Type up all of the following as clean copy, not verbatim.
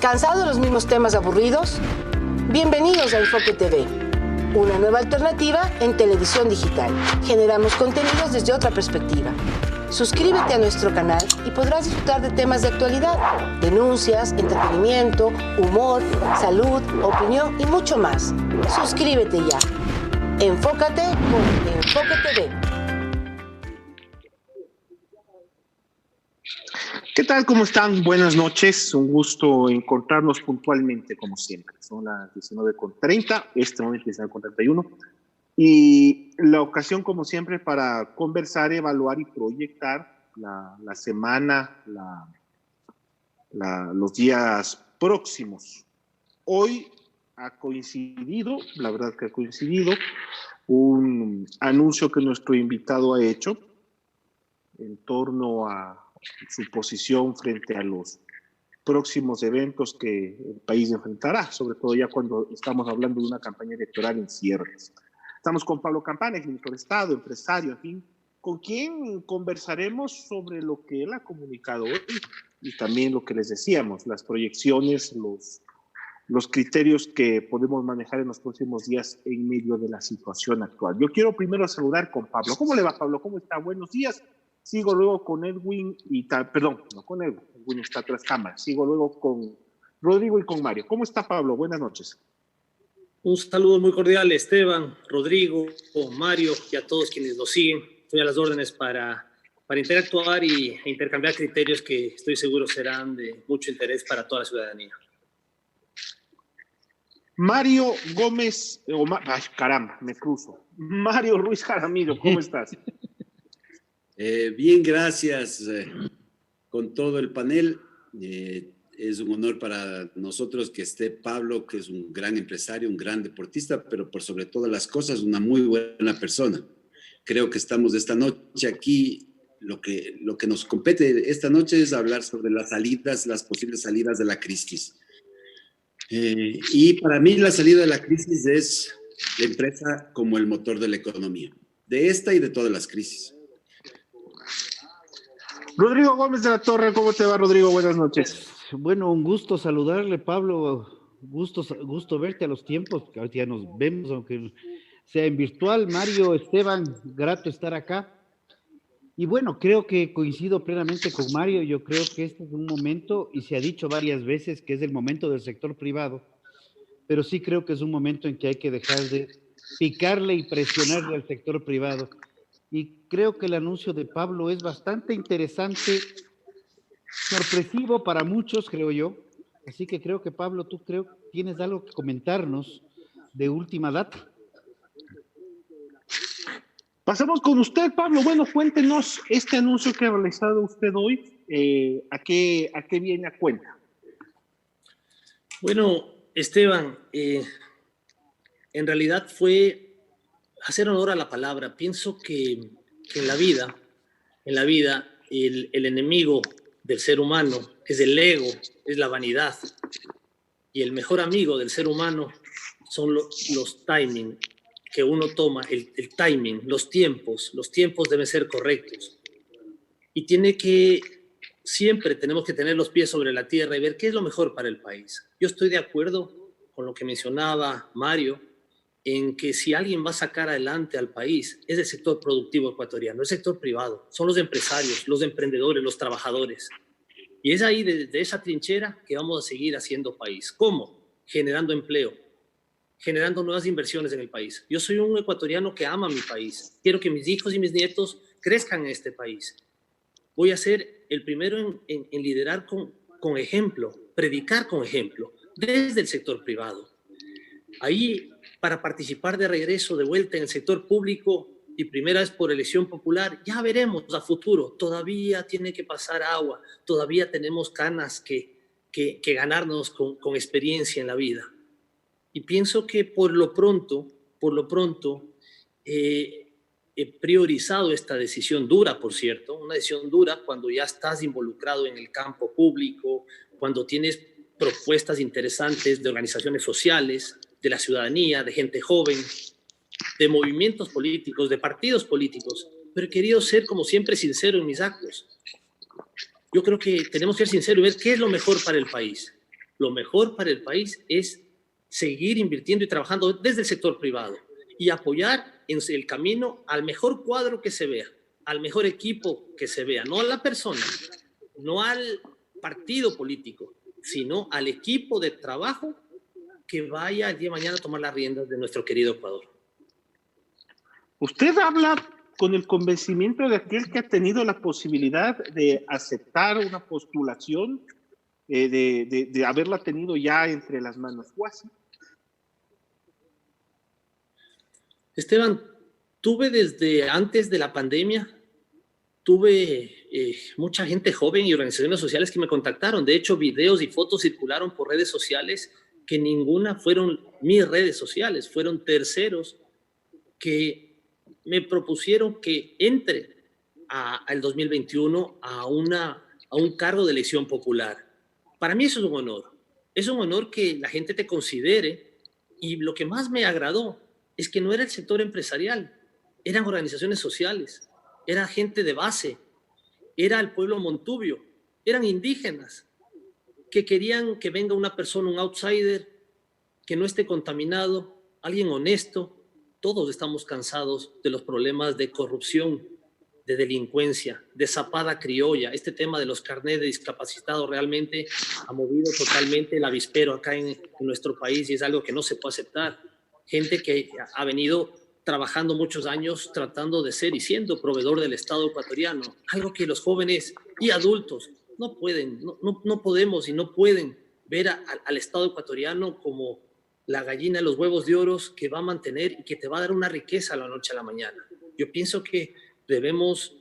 ¿Cansado de los mismos temas aburridos? Bienvenidos a Enfoque TV, una nueva alternativa en televisión digital. Generamos contenidos desde otra perspectiva. Suscríbete a nuestro canal y podrás disfrutar de temas de actualidad, denuncias, entretenimiento, humor, salud, opinión y mucho más. Suscríbete ya. Enfócate con Enfoque TV. ¿Qué tal? ¿Cómo están? Buenas noches. Un gusto encontrarnos puntualmente, como siempre. Son las 19:30, este momento es 19:31. Y la ocasión, como siempre, para conversar, evaluar y proyectar la semana, los días próximos. Hoy ha coincidido, la verdad que ha coincidido, un anuncio que nuestro invitado ha hecho en torno a su posición frente a los próximos eventos que el país enfrentará, sobre todo ya cuando estamos hablando de una campaña electoral en cierres. Estamos con Pablo Campana, exministro de Estado, empresario, en fin, con quien conversaremos sobre lo que él ha comunicado hoy y también lo que les decíamos, las proyecciones, los criterios que podemos manejar en los próximos días en medio de la situación actual. Yo quiero primero saludar con Pablo. ¿Cómo le va, Pablo? ¿Cómo está? Buenos días. Sigo luego con Edwin perdón, no con Edwin, Edwin está tras cámara. Sigo luego con Rodrigo y con Mario. ¿Cómo está, Pablo? Buenas noches. Un saludo muy cordial, Esteban, Rodrigo, Mario y a todos quienes nos siguen. Estoy a las órdenes para interactuar e intercambiar criterios que estoy seguro serán de mucho interés para toda la ciudadanía. Mario Gómez, ay, caramba, me cruzo. Mario Ruiz Jaramillo, ¿cómo estás? Bien, gracias con todo el panel. Es un honor para nosotros que esté Pablo, que es un gran empresario, un gran deportista, pero por sobre todas las cosas, una muy buena persona. Creo que estamos esta noche aquí, lo que nos compete esta noche es hablar sobre las posibles salidas de la crisis. Y para mí la salida de la crisis es la empresa como el motor de la economía, de esta y de todas las crisis. Rodrigo Gómez de la Torre, ¿cómo te va, Rodrigo? Buenas noches. Bueno, un gusto saludarle, Pablo. Gusto verte a los tiempos, que ahorita ya nos vemos, aunque sea en virtual. Mario, Esteban, grato estar acá. Y bueno, creo que coincido plenamente con Mario. Yo creo que este es un momento, y se ha dicho varias veces que es el momento del sector privado, pero sí creo que es un momento en que hay que dejar de picarle y presionarle al sector privado. Y creo que el anuncio de Pablo es bastante interesante, sorpresivo para muchos, creo yo. Así que creo que, Pablo, tú tienes algo que comentarnos de última data. Pasamos con usted, Pablo. Bueno, cuéntenos este anuncio que ha realizado usted hoy. ¿A qué viene a cuenta? Bueno, Esteban, en realidad fue hacer honor a la palabra. Pienso que en la vida el enemigo del ser humano es el ego, es la vanidad. Y el mejor amigo del ser humano son los timing que uno toma, el timing, los tiempos deben ser correctos. Y siempre tenemos que tener los pies sobre la tierra y ver qué es lo mejor para el país. Yo estoy de acuerdo con lo que mencionaba Mario, en que si alguien va a sacar adelante al país es el sector productivo ecuatoriano, el sector privado, son los empresarios, los emprendedores, los trabajadores. Y es ahí, desde esa trinchera, que vamos a seguir haciendo país. ¿Cómo? Generando empleo, generando nuevas inversiones en el país. Yo soy un ecuatoriano que ama mi país. Quiero que mis hijos y mis nietos crezcan en este país. Voy a ser el primero en liderar con ejemplo, predicar con ejemplo, desde el sector privado. Ahí, para participar de regreso, de vuelta en el sector público y primera vez por elección popular, ya veremos a futuro. Todavía tiene que pasar agua, todavía tenemos canas que ganarnos con experiencia en la vida. Y pienso que por lo pronto, he priorizado esta decisión dura, por cierto, una decisión dura cuando ya estás involucrado en el campo público, cuando tienes propuestas interesantes de organizaciones sociales, de la ciudadanía, de gente joven, de movimientos políticos, de partidos políticos, pero he querido ser, como siempre, sincero en mis actos. Yo creo que tenemos que ser sinceros y ver qué es lo mejor para el país. Lo mejor para el país es seguir invirtiendo y trabajando desde el sector privado y apoyar en el camino al mejor cuadro que se vea, al mejor equipo que se vea, no a la persona, no al partido político, sino al equipo de trabajo que vaya el día de mañana a tomar las riendas de nuestro querido Ecuador. Usted habla con el convencimiento de aquel que ha tenido la posibilidad de aceptar una postulación, de haberla tenido ya entre las manos. ¿O así? Esteban, tuve desde antes de la pandemia, mucha gente joven y organizaciones sociales que me contactaron. De hecho, videos y fotos circularon por redes sociales que ninguna fueron mis redes sociales, fueron terceros que me propusieron que entre al 2021 a un cargo de elección popular. Para mí eso es un honor que la gente te considere, y lo que más me agradó es que no era el sector empresarial, eran organizaciones sociales, era gente de base, era el pueblo montubio, eran indígenas que querían que venga una persona, un outsider, que no esté contaminado, alguien honesto. Todos estamos cansados de los problemas de corrupción, de delincuencia, de zapada criolla. Este tema de los carnets de discapacitados realmente ha movido totalmente el avispero acá en nuestro país, y es algo que no se puede aceptar. Gente que ha venido trabajando muchos años tratando de ser y siendo proveedor del Estado ecuatoriano, algo que los jóvenes y adultos no podemos y no pueden ver al Estado ecuatoriano como la gallina de los huevos de oro que va a mantener y que te va a dar una riqueza a la noche a la mañana. Yo pienso que debemos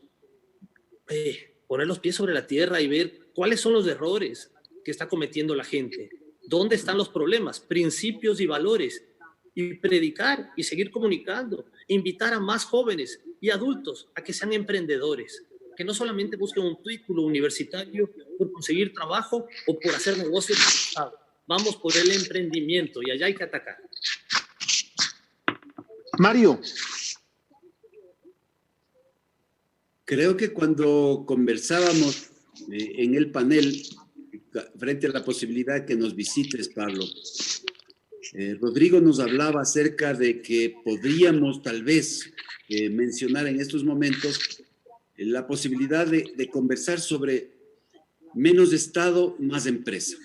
poner los pies sobre la tierra y ver cuáles son los errores que está cometiendo la gente, dónde están los problemas, principios y valores, y predicar y seguir comunicando, invitar a más jóvenes y adultos a que sean emprendedores, que no solamente busquen un título universitario por conseguir trabajo o por hacer negocios. Vamos por el emprendimiento y allá hay que atacar. Mario. Creo que cuando conversábamos en el panel, frente a la posibilidad que nos visites, Pablo, Rodrigo nos hablaba acerca de que podríamos tal vez mencionar en estos momentos la posibilidad de conversar sobre menos Estado, más empresa.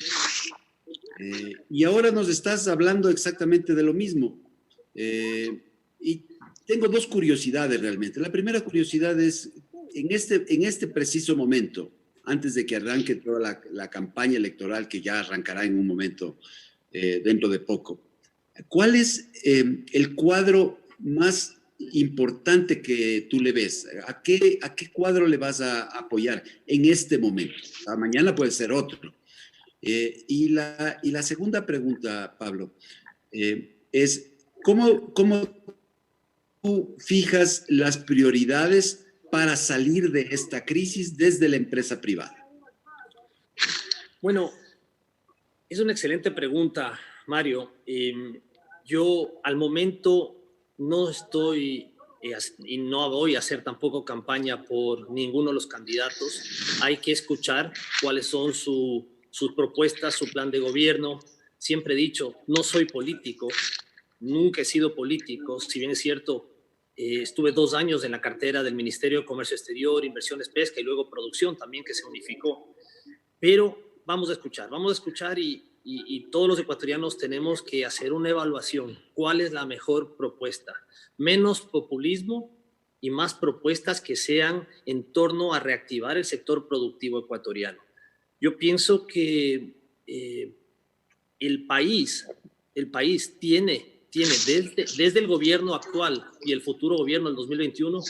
Y ahora nos estás hablando exactamente de lo mismo. Y tengo dos curiosidades realmente. La primera curiosidad es, en este preciso momento, antes de que arranque toda la campaña electoral, que ya arrancará en un momento dentro de poco, ¿cuál es el cuadro más importante que tú le ves? ¿A qué cuadro le vas a apoyar en este momento? Mañana puede ser otro. Y la segunda pregunta, Pablo, es ¿cómo tú fijas las prioridades para salir de esta crisis desde la empresa privada? Bueno, es una excelente pregunta, Mario. Yo al momento no estoy y no voy a hacer tampoco campaña por ninguno de los candidatos. Hay que escuchar cuáles son sus propuestas, su plan de gobierno. Siempre he dicho, no soy político, nunca he sido político, si bien es cierto, estuve 2 años en la cartera del Ministerio de Comercio Exterior, Inversiones, Pesca y luego Producción también, que se unificó. Pero vamos a escuchar y todos los ecuatorianos tenemos que hacer una evaluación. ¿Cuál es la mejor propuesta? Menos populismo y más propuestas que sean en torno a reactivar el sector productivo ecuatoriano. Yo pienso que el país tiene desde el gobierno actual y el futuro gobierno del 2021,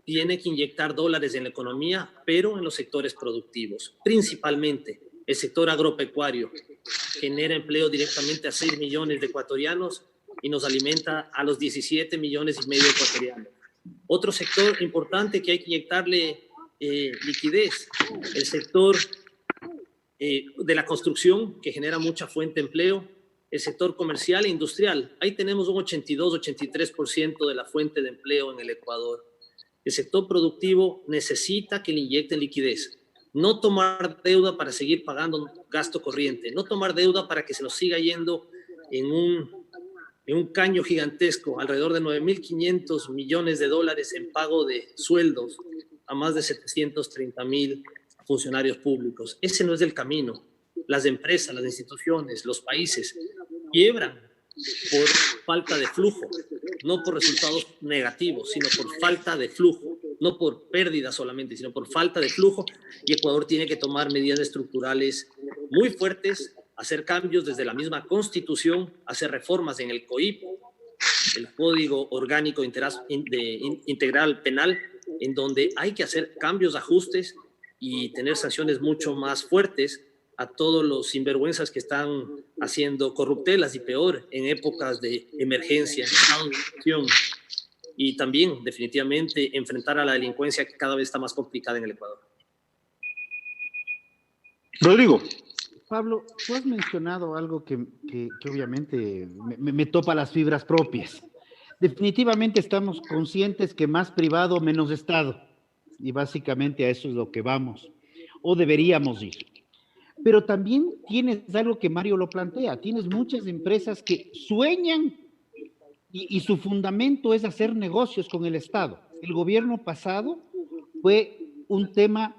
tiene que inyectar dólares en la economía, pero en los sectores productivos, principalmente el sector agropecuario, genera empleo directamente a 6 millones de ecuatorianos y nos alimenta a los 17 millones y medio de ecuatorianos. Otro sector importante que hay que inyectarle liquidez, el sector de la construcción, que genera mucha fuente de empleo, el sector comercial e industrial. Ahí tenemos un 82-83% de la fuente de empleo en el Ecuador. El sector productivo necesita que le inyecten liquidez. No tomar deuda para seguir pagando gasto corriente, no tomar deuda para que se nos siga yendo en un caño gigantesco, alrededor de 9.500 millones de dólares en pago de sueldos a más de 730.000 funcionarios públicos. Ese no es el camino. Las empresas, las instituciones, los países quiebran por falta de flujo, no por resultados negativos, sino por falta de flujo, no por pérdida solamente, sino por falta de flujo, y Ecuador tiene que tomar medidas estructurales muy fuertes, hacer cambios desde la misma Constitución, hacer reformas en el COIP, el Código Orgánico Integral Penal, en donde hay que hacer cambios, ajustes y tener sanciones mucho más fuertes a todos los sinvergüenzas que están haciendo corruptelas y peor en épocas de emergencia, en estado de excepción. Y también, definitivamente, enfrentar a la delincuencia que cada vez está más complicada en el Ecuador. Rodrigo. Pablo, tú has mencionado algo que obviamente me topa las fibras propias. Definitivamente estamos conscientes que más privado, menos Estado. Y básicamente a eso es lo que vamos, o deberíamos ir. Pero también tienes algo que Mario lo plantea, tienes muchas empresas que sueñan y su fundamento es hacer negocios con el Estado. El gobierno pasado fue un tema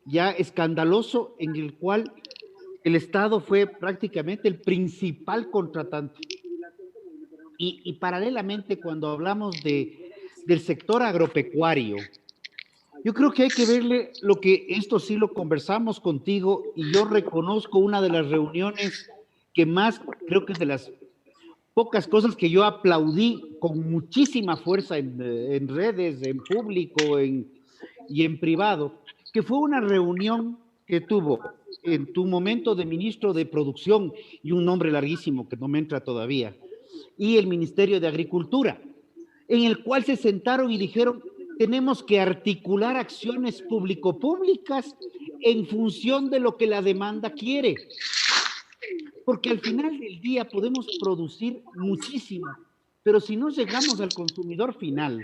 ya escandaloso en el cual el Estado fue prácticamente el principal contratante. Y paralelamente, cuando hablamos del sector agropecuario, yo creo que hay que verle lo que esto sí lo conversamos contigo y yo reconozco una de las reuniones que más, creo que es de las pocas cosas que yo aplaudí con muchísima fuerza en redes, en público y en privado, que fue una reunión que tuvo en tu momento de ministro de Producción y un nombre larguísimo que no me entra todavía, y el Ministerio de Agricultura, en el cual se sentaron y dijeron, tenemos que articular acciones público-públicas en función de lo que la demanda quiere. Porque al final del día podemos producir muchísimo, pero si no llegamos al consumidor final,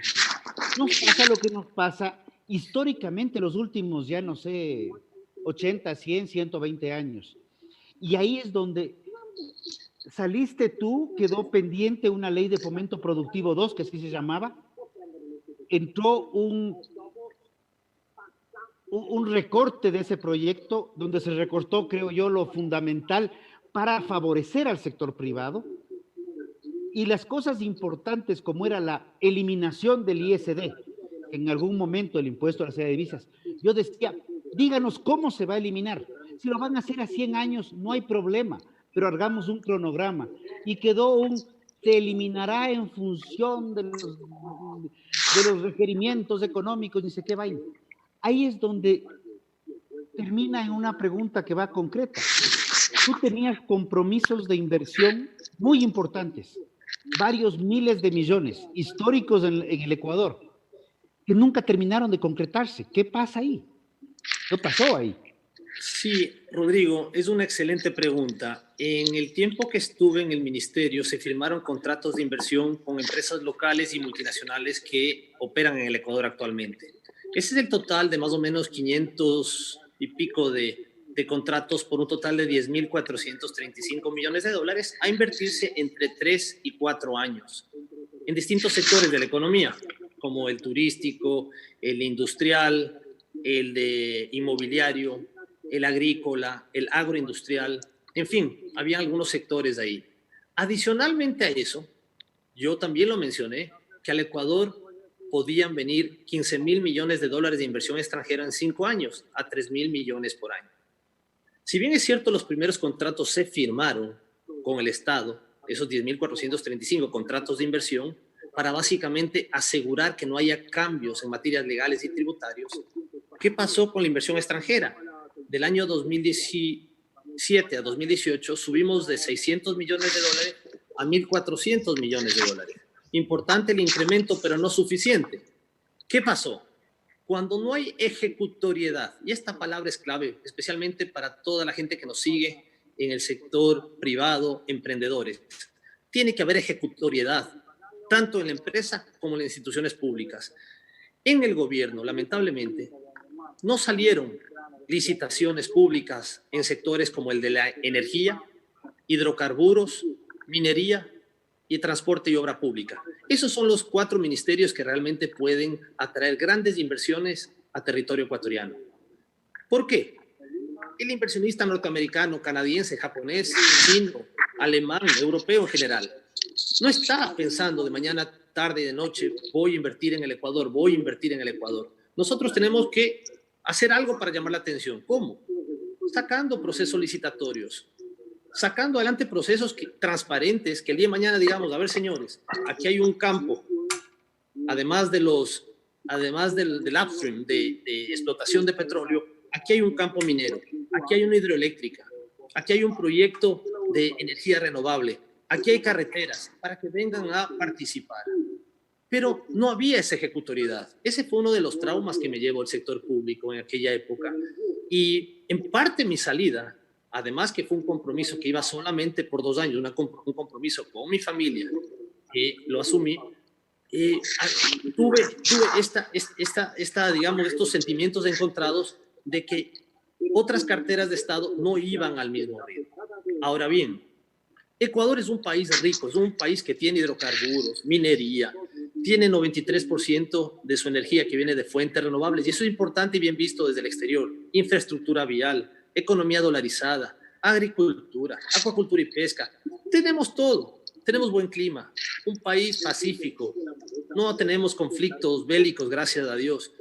nos pasa lo que nos pasa históricamente los últimos, ya no sé, 80, 100, 120 años. Y ahí es donde saliste tú, quedó pendiente una ley de fomento productivo 2, que así se llamaba, entró un recorte de ese proyecto donde se recortó, creo yo, lo fundamental para favorecer al sector privado y las cosas importantes como era la eliminación del ISD, en algún momento el impuesto a la salida de divisas. Yo decía, díganos cómo se va a eliminar. Si lo van a hacer a 100 años, no hay problema, pero hagamos un cronograma. Y quedó se eliminará en función de los requerimientos económicos, ni sé qué vaina. Ahí es donde termina en una pregunta que va concreta. Tú tenías compromisos de inversión muy importantes, varios miles de millones históricos en el Ecuador, que nunca terminaron de concretarse. ¿Qué pasa ahí? ¿Qué pasó ahí? Sí, Rodrigo, es una excelente pregunta. En el tiempo que estuve en el ministerio se firmaron contratos de inversión con empresas locales y multinacionales que operan en el Ecuador actualmente. Ese es el total de más o menos 500 y pico de contratos por un total de 10.435 millones de dólares a invertirse entre 3 y 4 años en distintos sectores de la economía, como el turístico, el industrial, el de inmobiliario, el agrícola, el agroindustrial, en fin, había algunos sectores ahí. Adicionalmente a eso, yo también lo mencioné, que al Ecuador podían venir 15.000 millones de dólares de inversión extranjera en 5 años, a 3.000 millones por año. Si bien es cierto, los primeros contratos se firmaron con el Estado, esos 10.435 contratos de inversión, para básicamente asegurar que no haya cambios en materias legales y tributarios. ¿Qué pasó con la inversión extranjera? Del año 2017 a 2018 subimos de 600 millones de dólares a 1.400 millones de dólares. Importante el incremento, pero no suficiente. ¿Qué pasó? Cuando no hay ejecutoriedad, y esta palabra es clave, especialmente para toda la gente que nos sigue en el sector privado, emprendedores, tiene que haber ejecutoriedad, tanto en la empresa como en las instituciones públicas. En el gobierno, lamentablemente, no salieron licitaciones públicas en sectores como el de la energía, hidrocarburos, minería y transporte y obra pública. Esos son los 4 ministerios que realmente pueden atraer grandes inversiones a territorio ecuatoriano. ¿Por qué? El inversionista norteamericano, canadiense, japonés, chino, alemán, europeo en general, no está pensando de mañana, tarde y de noche, voy a invertir en el Ecuador, voy a invertir en el Ecuador. Nosotros tenemos que hacer algo para llamar la atención. ¿Cómo? Sacando procesos licitatorios, sacando adelante procesos transparentes, que el día de mañana digamos, a ver señores, aquí hay un campo, además del upstream, de explotación de petróleo, aquí hay un campo minero, aquí hay una hidroeléctrica, aquí hay un proyecto de energía renovable, aquí hay carreteras, para que vengan a participar. Pero no había esa ejecutoriedad. Ese fue uno de los traumas que me llevó el sector público en aquella época. Y en parte mi salida, además que fue un compromiso que iba solamente por 2 años, un compromiso con mi familia, que lo asumí, tuve digamos, estos sentimientos encontrados de que otras carteras de Estado no iban al mismo ritmo. Ahora bien, Ecuador es un país rico, es un país que tiene hidrocarburos, minería, tiene 93% de su energía que viene de fuentes renovables, y eso es importante y bien visto desde el exterior. Infraestructura vial, economía dolarizada, agricultura, acuacultura y pesca. Tenemos todo, tenemos buen clima, un país pacífico, no tenemos conflictos bélicos, gracias a Dios.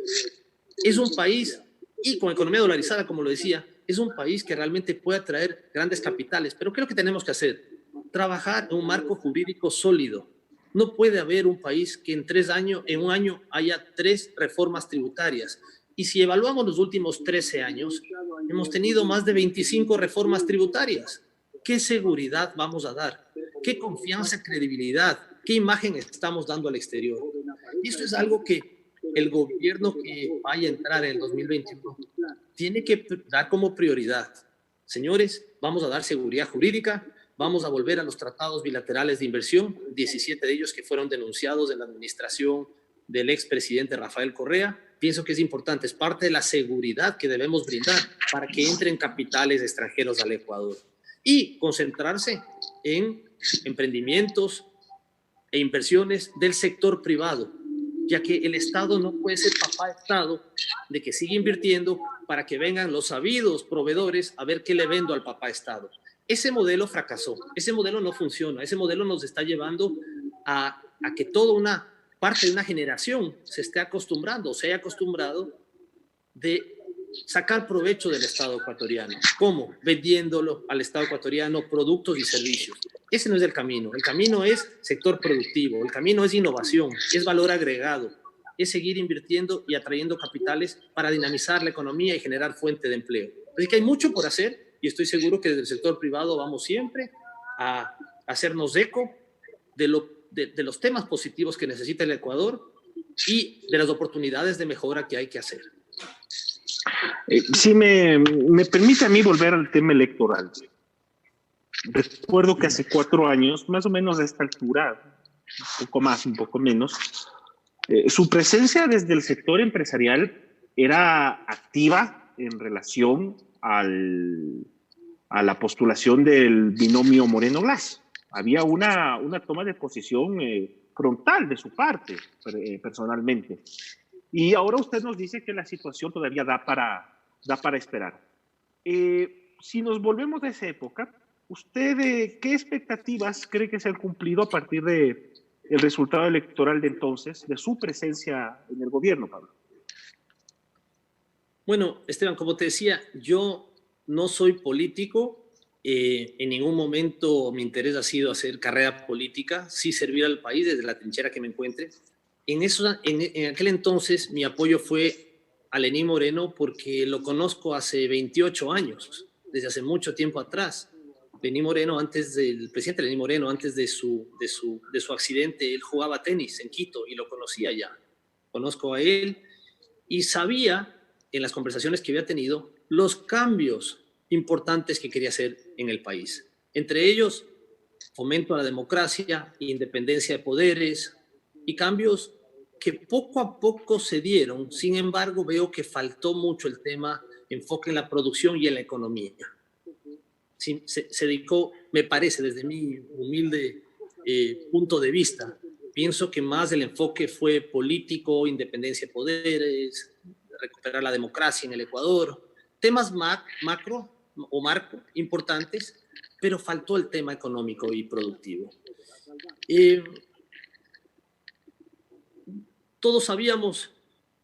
Es un país, y con economía dolarizada, como lo decía, es un país que realmente puede atraer grandes capitales. Pero ¿qué es lo que tenemos que hacer? Trabajar en un marco jurídico sólido. No puede haber un país que en un año haya 3 reformas tributarias. Y si evaluamos los últimos 13 años, hemos tenido más de 25 reformas tributarias. ¿Qué seguridad vamos a dar? ¿Qué confianza, credibilidad? ¿Qué imagen estamos dando al exterior? Y esto es algo que el gobierno que vaya a entrar en el 2021 tiene que dar como prioridad. Señores, vamos a dar seguridad jurídica, vamos a volver a los tratados bilaterales de inversión, 17 de ellos que fueron denunciados en la administración del expresidente Rafael Correa. Pienso que es importante, es parte de la seguridad que debemos brindar para que entren capitales extranjeros al Ecuador. Y concentrarse en emprendimientos e inversiones del sector privado, ya que el Estado no puede ser papá Estado de que siga invirtiendo para que vengan los sabidos proveedores a ver qué le vendo al papá Estado. Ese modelo fracasó, ese modelo no funciona, ese modelo nos está llevando a que toda una parte de una generación se esté acostumbrando, o se haya acostumbrado de sacar provecho del Estado ecuatoriano. ¿Cómo? Vendiéndolo al Estado ecuatoriano productos y servicios. Ese no es el camino es sector productivo, el camino es innovación, es valor agregado, es seguir invirtiendo y atrayendo capitales para dinamizar la economía y generar fuente de empleo. Así que hay mucho por hacer y estoy seguro que desde el sector privado vamos siempre a hacernos eco de los temas positivos que necesita el Ecuador y de las oportunidades de mejora que hay que hacer. Si me permite a mí volver al tema electoral. Recuerdo que hace 4 años, más o menos a esta altura, un poco más, un poco menos, su presencia desde el sector empresarial era activa en relación a la postulación del binomio Moreno-Glass. Había una toma de posición frontal de su parte, personalmente. Y ahora usted nos dice que la situación todavía da para esperar. Si nos volvemos a esa época, ¿usted qué expectativas cree que se han cumplido a partir del resultado electoral de entonces, de su presencia en el gobierno, Pablo? Bueno, Esteban, como te decía, yo no soy político. En ningún momento mi interés ha sido hacer carrera política, sí servir al país desde la trinchera que me encuentre. En aquel entonces mi apoyo fue a Lenín Moreno porque lo conozco hace 28 años, desde hace mucho tiempo atrás. Lenín Moreno, el presidente Lenín Moreno, antes de su accidente, él jugaba tenis en Quito y lo conocía ya. Conozco a él y sabía en las conversaciones que había tenido los cambios importantes que quería hacer en el país. Entre ellos, fomento a la democracia, independencia de poderes y cambios que poco a poco se dieron. Sin embargo, veo que faltó mucho el tema enfoque en la producción y en la economía. Sí, se dedicó, me parece, desde mi humilde punto de vista, pienso que más el enfoque fue político, independencia de poderes, recuperar la democracia en el Ecuador, temas macro o marco importantes, pero faltó el tema económico y productivo. Todos sabíamos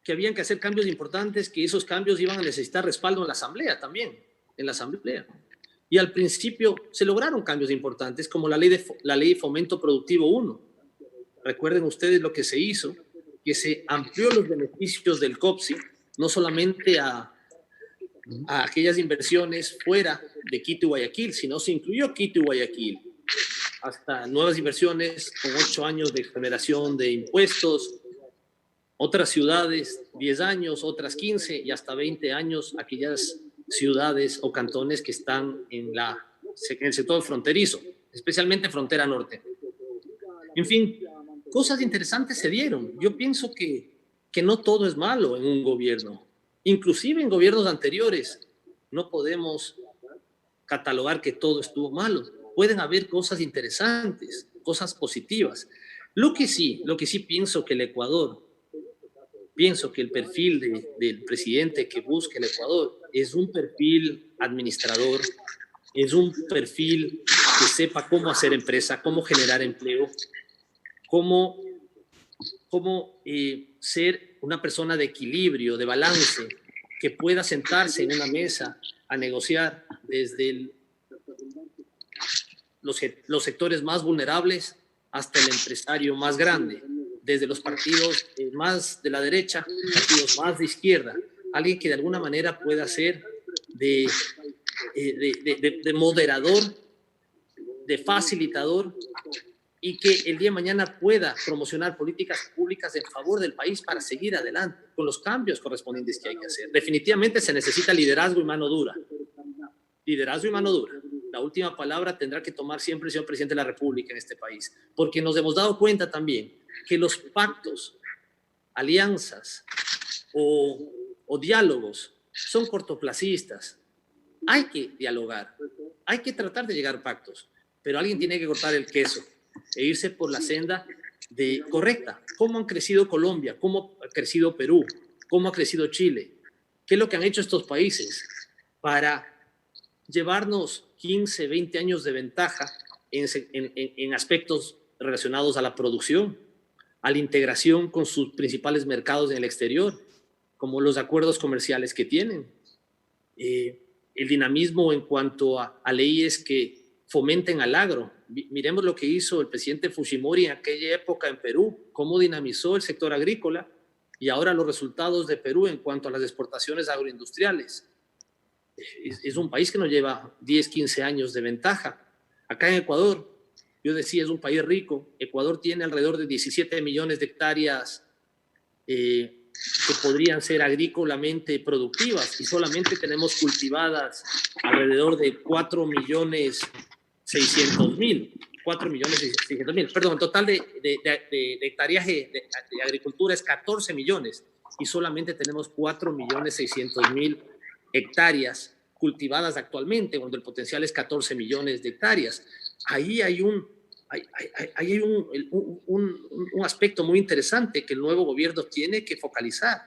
que habían que hacer cambios importantes, que esos cambios iban a necesitar respaldo en la Asamblea también, en la Asamblea. Y al principio se lograron cambios importantes, como la ley de Fomento Productivo 1. Recuerden ustedes lo que se hizo, que se amplió los beneficios del COPSI, no solamente a aquellas inversiones fuera de Quito y Guayaquil, sino se incluyó Quito y Guayaquil, hasta nuevas inversiones con 8 años de exoneración de impuestos, otras ciudades 10 años, otras 15 y hasta 20 años aquellas ciudades o cantones que están en el sector fronterizo, especialmente frontera norte. En fin, cosas interesantes se dieron. Yo pienso que no todo es malo en un gobierno. Inclusive en gobiernos anteriores no podemos catalogar que todo estuvo malo. Pueden haber cosas interesantes, cosas positivas. Lo que sí pienso que el Ecuador, pienso que el perfil del presidente que busca el Ecuador es un perfil administrador, es un perfil que sepa cómo hacer empresa, cómo generar empleo, cómo ser una persona de equilibrio, de balance, que pueda sentarse en una mesa a negociar desde los sectores más vulnerables hasta el empresario más grande, desde los partidos más de la derecha, partidos más de izquierda, alguien que de alguna manera pueda ser de moderador, de facilitador, y que el día de mañana pueda promocionar políticas públicas en favor del país para seguir adelante con los cambios correspondientes que hay que hacer. Definitivamente se necesita liderazgo y mano dura. Liderazgo y mano dura. La última palabra tendrá que tomar siempre el señor presidente de la República en este país, porque nos hemos dado cuenta también que los pactos, alianzas o diálogos son cortoplacistas. Hay que dialogar, hay que tratar de llegar a pactos, pero alguien tiene que cortar el queso e irse por la senda correcta. ¿Cómo han crecido Colombia? ¿Cómo ha crecido Perú? ¿Cómo ha crecido Chile? ¿Qué es lo que han hecho estos países para llevarnos 15, 20 años de ventaja en aspectos relacionados a la producción, a la integración con sus principales mercados en el exterior, como los acuerdos comerciales que tienen, el dinamismo en cuanto a leyes que fomenten al agro? Miremos lo que hizo el presidente Fujimori en aquella época en Perú, cómo dinamizó el sector agrícola, y ahora los resultados de Perú en cuanto a las exportaciones agroindustriales. Es un país que nos lleva 10, 15 años de ventaja. Acá en Ecuador, yo decía, es un país rico. Ecuador tiene alrededor de 17 millones de hectáreas que podrían ser agrícolamente productivas, y solamente tenemos cultivadas alrededor de 4.600.000, perdón, el total de hectareaje de agricultura es 14 millones, y solamente tenemos 4.600.000 hectáreas cultivadas actualmente, cuando el potencial es 14 millones de hectáreas. Ahí hay un aspecto muy interesante que el nuevo gobierno tiene que focalizar.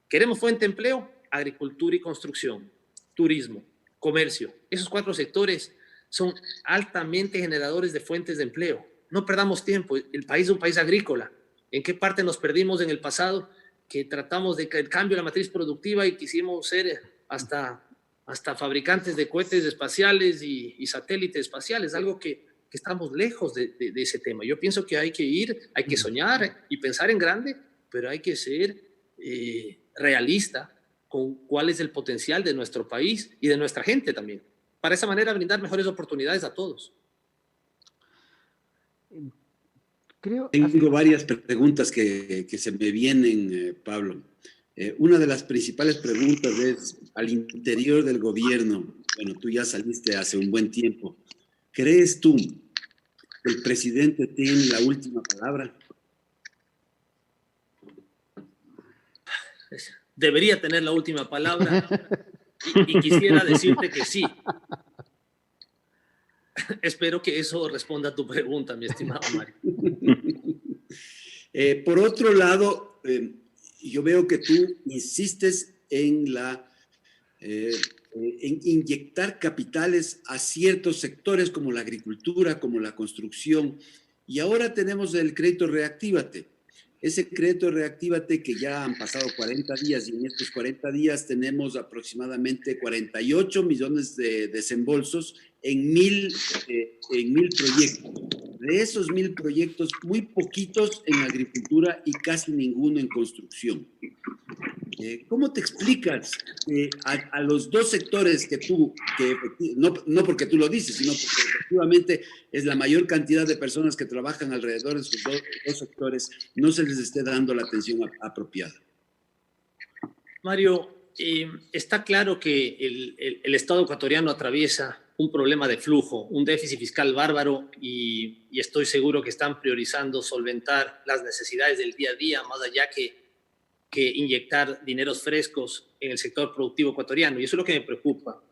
¿Queremos fuente de empleo? Agricultura y construcción, turismo, comercio. Esos 4 sectores son altamente generadores de fuentes de empleo. No perdamos tiempo. El país es un país agrícola. ¿En qué parte nos perdimos en el pasado? Que tratamos de el cambio de la matriz productiva y quisimos ser hasta fabricantes de cohetes espaciales y satélites espaciales, algo que estamos lejos de ese tema. Yo pienso que hay que soñar y pensar en grande, pero hay que ser realista con cuál es el potencial de nuestro país y de nuestra gente también, para esa manera brindar mejores oportunidades a todos. Tengo varias preguntas que se me vienen, Pablo. Una de las principales preguntas es, al interior del gobierno, bueno, tú ya saliste hace un buen tiempo, ¿crees tú que el presidente tiene la última palabra? debería tener la última palabra y quisiera decirte que sí. Espero que eso responda a tu pregunta, mi estimado Mario. Por otro lado, yo veo que tú insistes en inyectar capitales a ciertos sectores como la agricultura, como la construcción, y ahora tenemos el crédito Reactívate. Ese crédito Reactívate que ya han pasado 40 días y en estos 40 días tenemos aproximadamente 48 millones de desembolsos en 1,000 proyectos. De esos 1,000 proyectos, muy poquitos en agricultura y casi ninguno en construcción. ¿Cómo te explicas a los dos sectores no porque tú lo dices, sino porque efectivamente es la mayor cantidad de personas que trabajan alrededor de esos dos sectores, no se les esté dando la atención apropiada? Mario, está claro que el Estado ecuatoriano atraviesa un problema de flujo, un déficit fiscal bárbaro y estoy seguro que están priorizando solventar las necesidades del día a día, más allá que inyectar dineros frescos en el sector productivo ecuatoriano. Y eso es lo que me preocupa.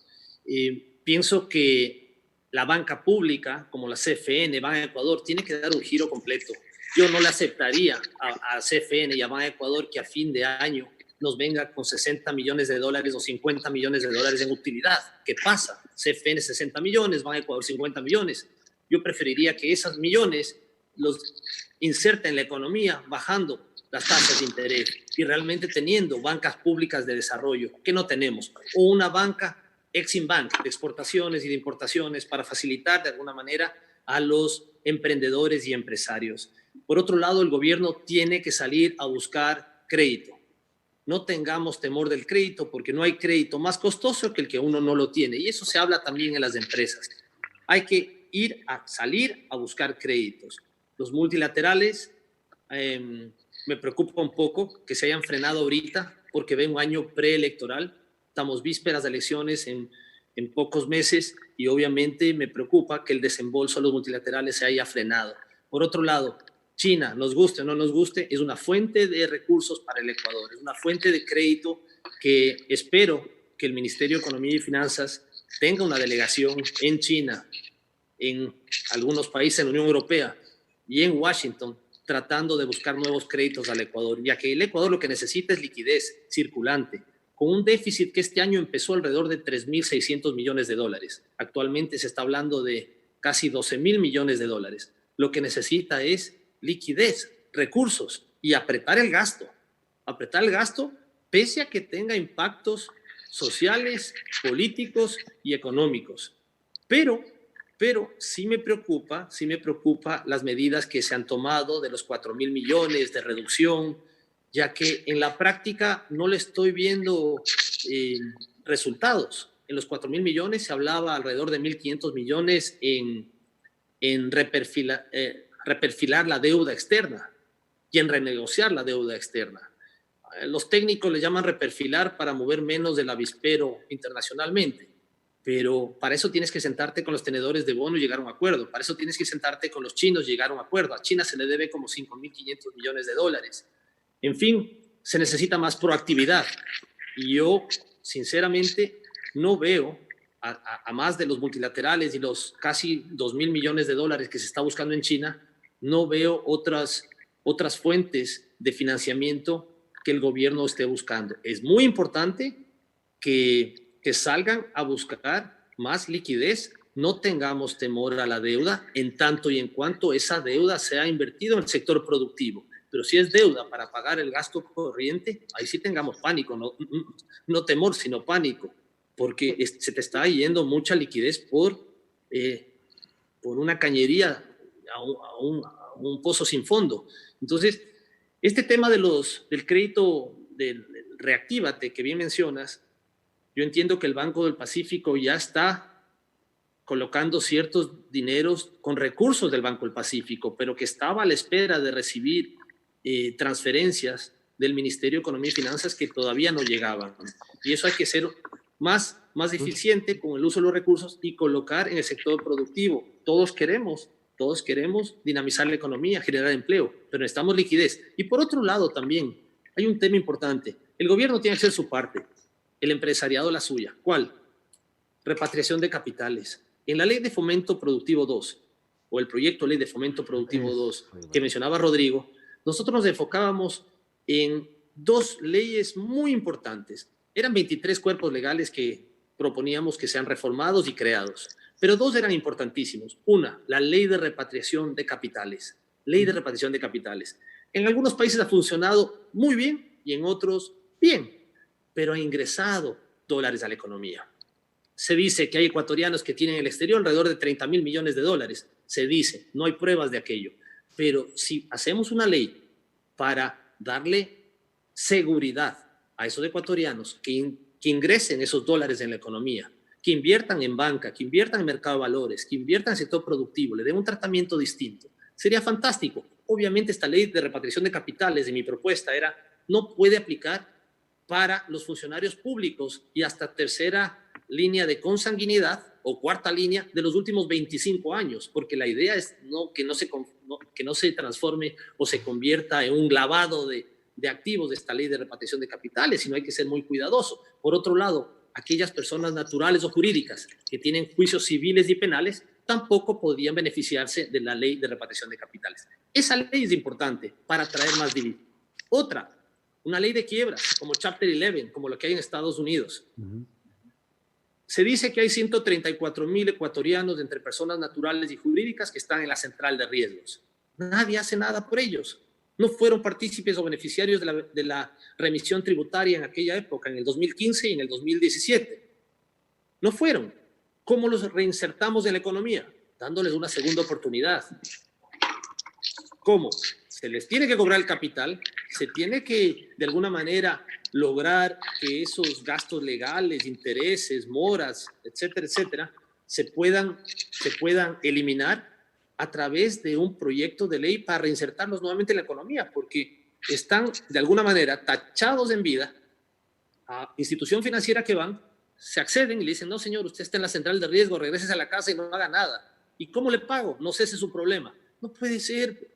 Pienso que la banca pública, como la CFN, Ban Ecuador, tiene que dar un giro completo. Yo no le aceptaría a CFN y a Ban Ecuador que a fin de año nos venga con 60 millones de dólares o 50 millones de dólares en utilidad. ¿Qué pasa? CFN 60 millones, Ban Ecuador 50 millones. Yo preferiría que esos millones los inserten en la economía bajando las tasas de interés y realmente teniendo bancas públicas de desarrollo, que no tenemos, o una banca Exim Bank de exportaciones y de importaciones para facilitar de alguna manera a los emprendedores y empresarios. Por otro lado, el gobierno tiene que salir a buscar crédito. No tengamos temor del crédito porque no hay crédito más costoso que el que uno no lo tiene y eso se habla también en las empresas. Hay que salir a buscar créditos. Los multilaterales me preocupa un poco que se hayan frenado ahorita porque ven un año preelectoral. Estamos vísperas de elecciones en pocos meses y obviamente me preocupa que el desembolso a los multilaterales se haya frenado. Por otro lado, China, nos guste o no nos guste, es una fuente de recursos para el Ecuador, es una fuente de crédito que espero que el Ministerio de Economía y Finanzas tenga una delegación en China, en algunos países en la Unión Europea y en Washington, tratando de buscar nuevos créditos al Ecuador, ya que el Ecuador lo que necesita es liquidez circulante, con un déficit que este año empezó alrededor de 3.600 millones de dólares. Actualmente se está hablando de casi 12.000 millones de dólares. Lo que necesita es liquidez, recursos y apretar el gasto pese a que tenga impactos sociales, políticos y económicos. Pero sí me preocupa las medidas que se han tomado de los 4.000 millones de reducción, ya que en la práctica no le estoy viendo resultados. En los 4.000 millones se hablaba alrededor de 1.500 millones en reperfilar la deuda externa y en renegociar la deuda externa. Los técnicos le llaman reperfilar para mover menos del avispero internacionalmente. Pero para eso tienes que sentarte con los tenedores de bono y llegar a un acuerdo. Para eso tienes que sentarte con los chinos y llegar a un acuerdo. A China se le debe como 5.500 millones de dólares. En fin, se necesita más proactividad. Y yo, sinceramente, no veo, a más de los multilaterales y los casi 2.000 millones de dólares que se está buscando en China, no veo otras fuentes de financiamiento que el gobierno esté buscando. Es muy importante que salgan a buscar más liquidez, no tengamos temor a la deuda en tanto y en cuanto esa deuda sea invertida en el sector productivo. Pero si es deuda para pagar el gasto corriente, ahí sí tengamos pánico, no temor, sino pánico, porque se te está yendo mucha liquidez por una cañería a un pozo sin fondo. Entonces, este tema del crédito del Reactívate, que bien mencionas, yo entiendo que el Banco del Pacífico ya está colocando ciertos dineros con recursos del Banco del Pacífico, pero que estaba a la espera de recibir transferencias del Ministerio de Economía y Finanzas que todavía no llegaban. Y eso hay que ser más eficiente con el uso de los recursos y colocar en el sector productivo. Todos queremos dinamizar la economía, generar empleo, pero necesitamos liquidez. Y por otro lado también hay un tema importante. El gobierno tiene que hacer su parte, el empresariado la suya. ¿Cuál? Repatriación de capitales. En la Ley de Fomento Productivo 2, o el proyecto de Ley de Fomento Productivo 2, que mencionaba Rodrigo, nosotros nos enfocábamos en dos leyes muy importantes. Eran 23 cuerpos legales que proponíamos que sean reformados y creados, pero dos eran importantísimos. Una, la Ley de Repatriación de Capitales. Ley de Repatriación de Capitales. En algunos países ha funcionado muy bien y en otros bien, pero ha ingresado dólares a la economía. Se dice que hay ecuatorianos que tienen en el exterior alrededor de 30.000 millones de dólares. Se dice, no hay pruebas de aquello. Pero si hacemos una ley para darle seguridad a esos ecuatorianos que ingresen esos dólares en la economía, que inviertan en banca, que inviertan en mercado de valores, que inviertan en sector productivo, le den un tratamiento distinto, sería fantástico. Obviamente esta ley de repatriación de capitales de mi propuesta era, no puede aplicar para los funcionarios públicos y hasta tercera línea de consanguinidad o cuarta línea de los últimos 25 años, porque la idea es que no se transforme o se convierta en un lavado de activos de esta ley de repatriación de capitales, sino hay que ser muy cuidadoso. Por otro lado, aquellas personas naturales o jurídicas que tienen juicios civiles y penales tampoco podían beneficiarse de la ley de repatriación de capitales. Esa ley es importante para atraer más divisas. Otra, una ley de quiebras, como Chapter 11, como lo que hay en Estados Unidos. Se dice que hay 134.000 ecuatorianos entre personas naturales y jurídicas que están en la central de riesgos. Nadie hace nada por ellos. No fueron partícipes o beneficiarios de la remisión tributaria en aquella época, en el 2015 y en el 2017. No fueron. ¿Cómo los reinsertamos en la economía? Dándoles una segunda oportunidad. ¿Cómo? Se les tiene que cobrar el capital, se tiene que, de alguna manera, lograr que esos gastos legales, intereses, moras, etcétera, etcétera, se puedan eliminar a través de un proyecto de ley para reinsertarlos nuevamente en la economía, porque están, de alguna manera, tachados en vida a institución financiera que van, se acceden y le dicen, no, señor, usted está en la central de riesgo, regrese a la casa y no haga nada. ¿Y cómo le pago? No sé, ese es su problema. No puede ser.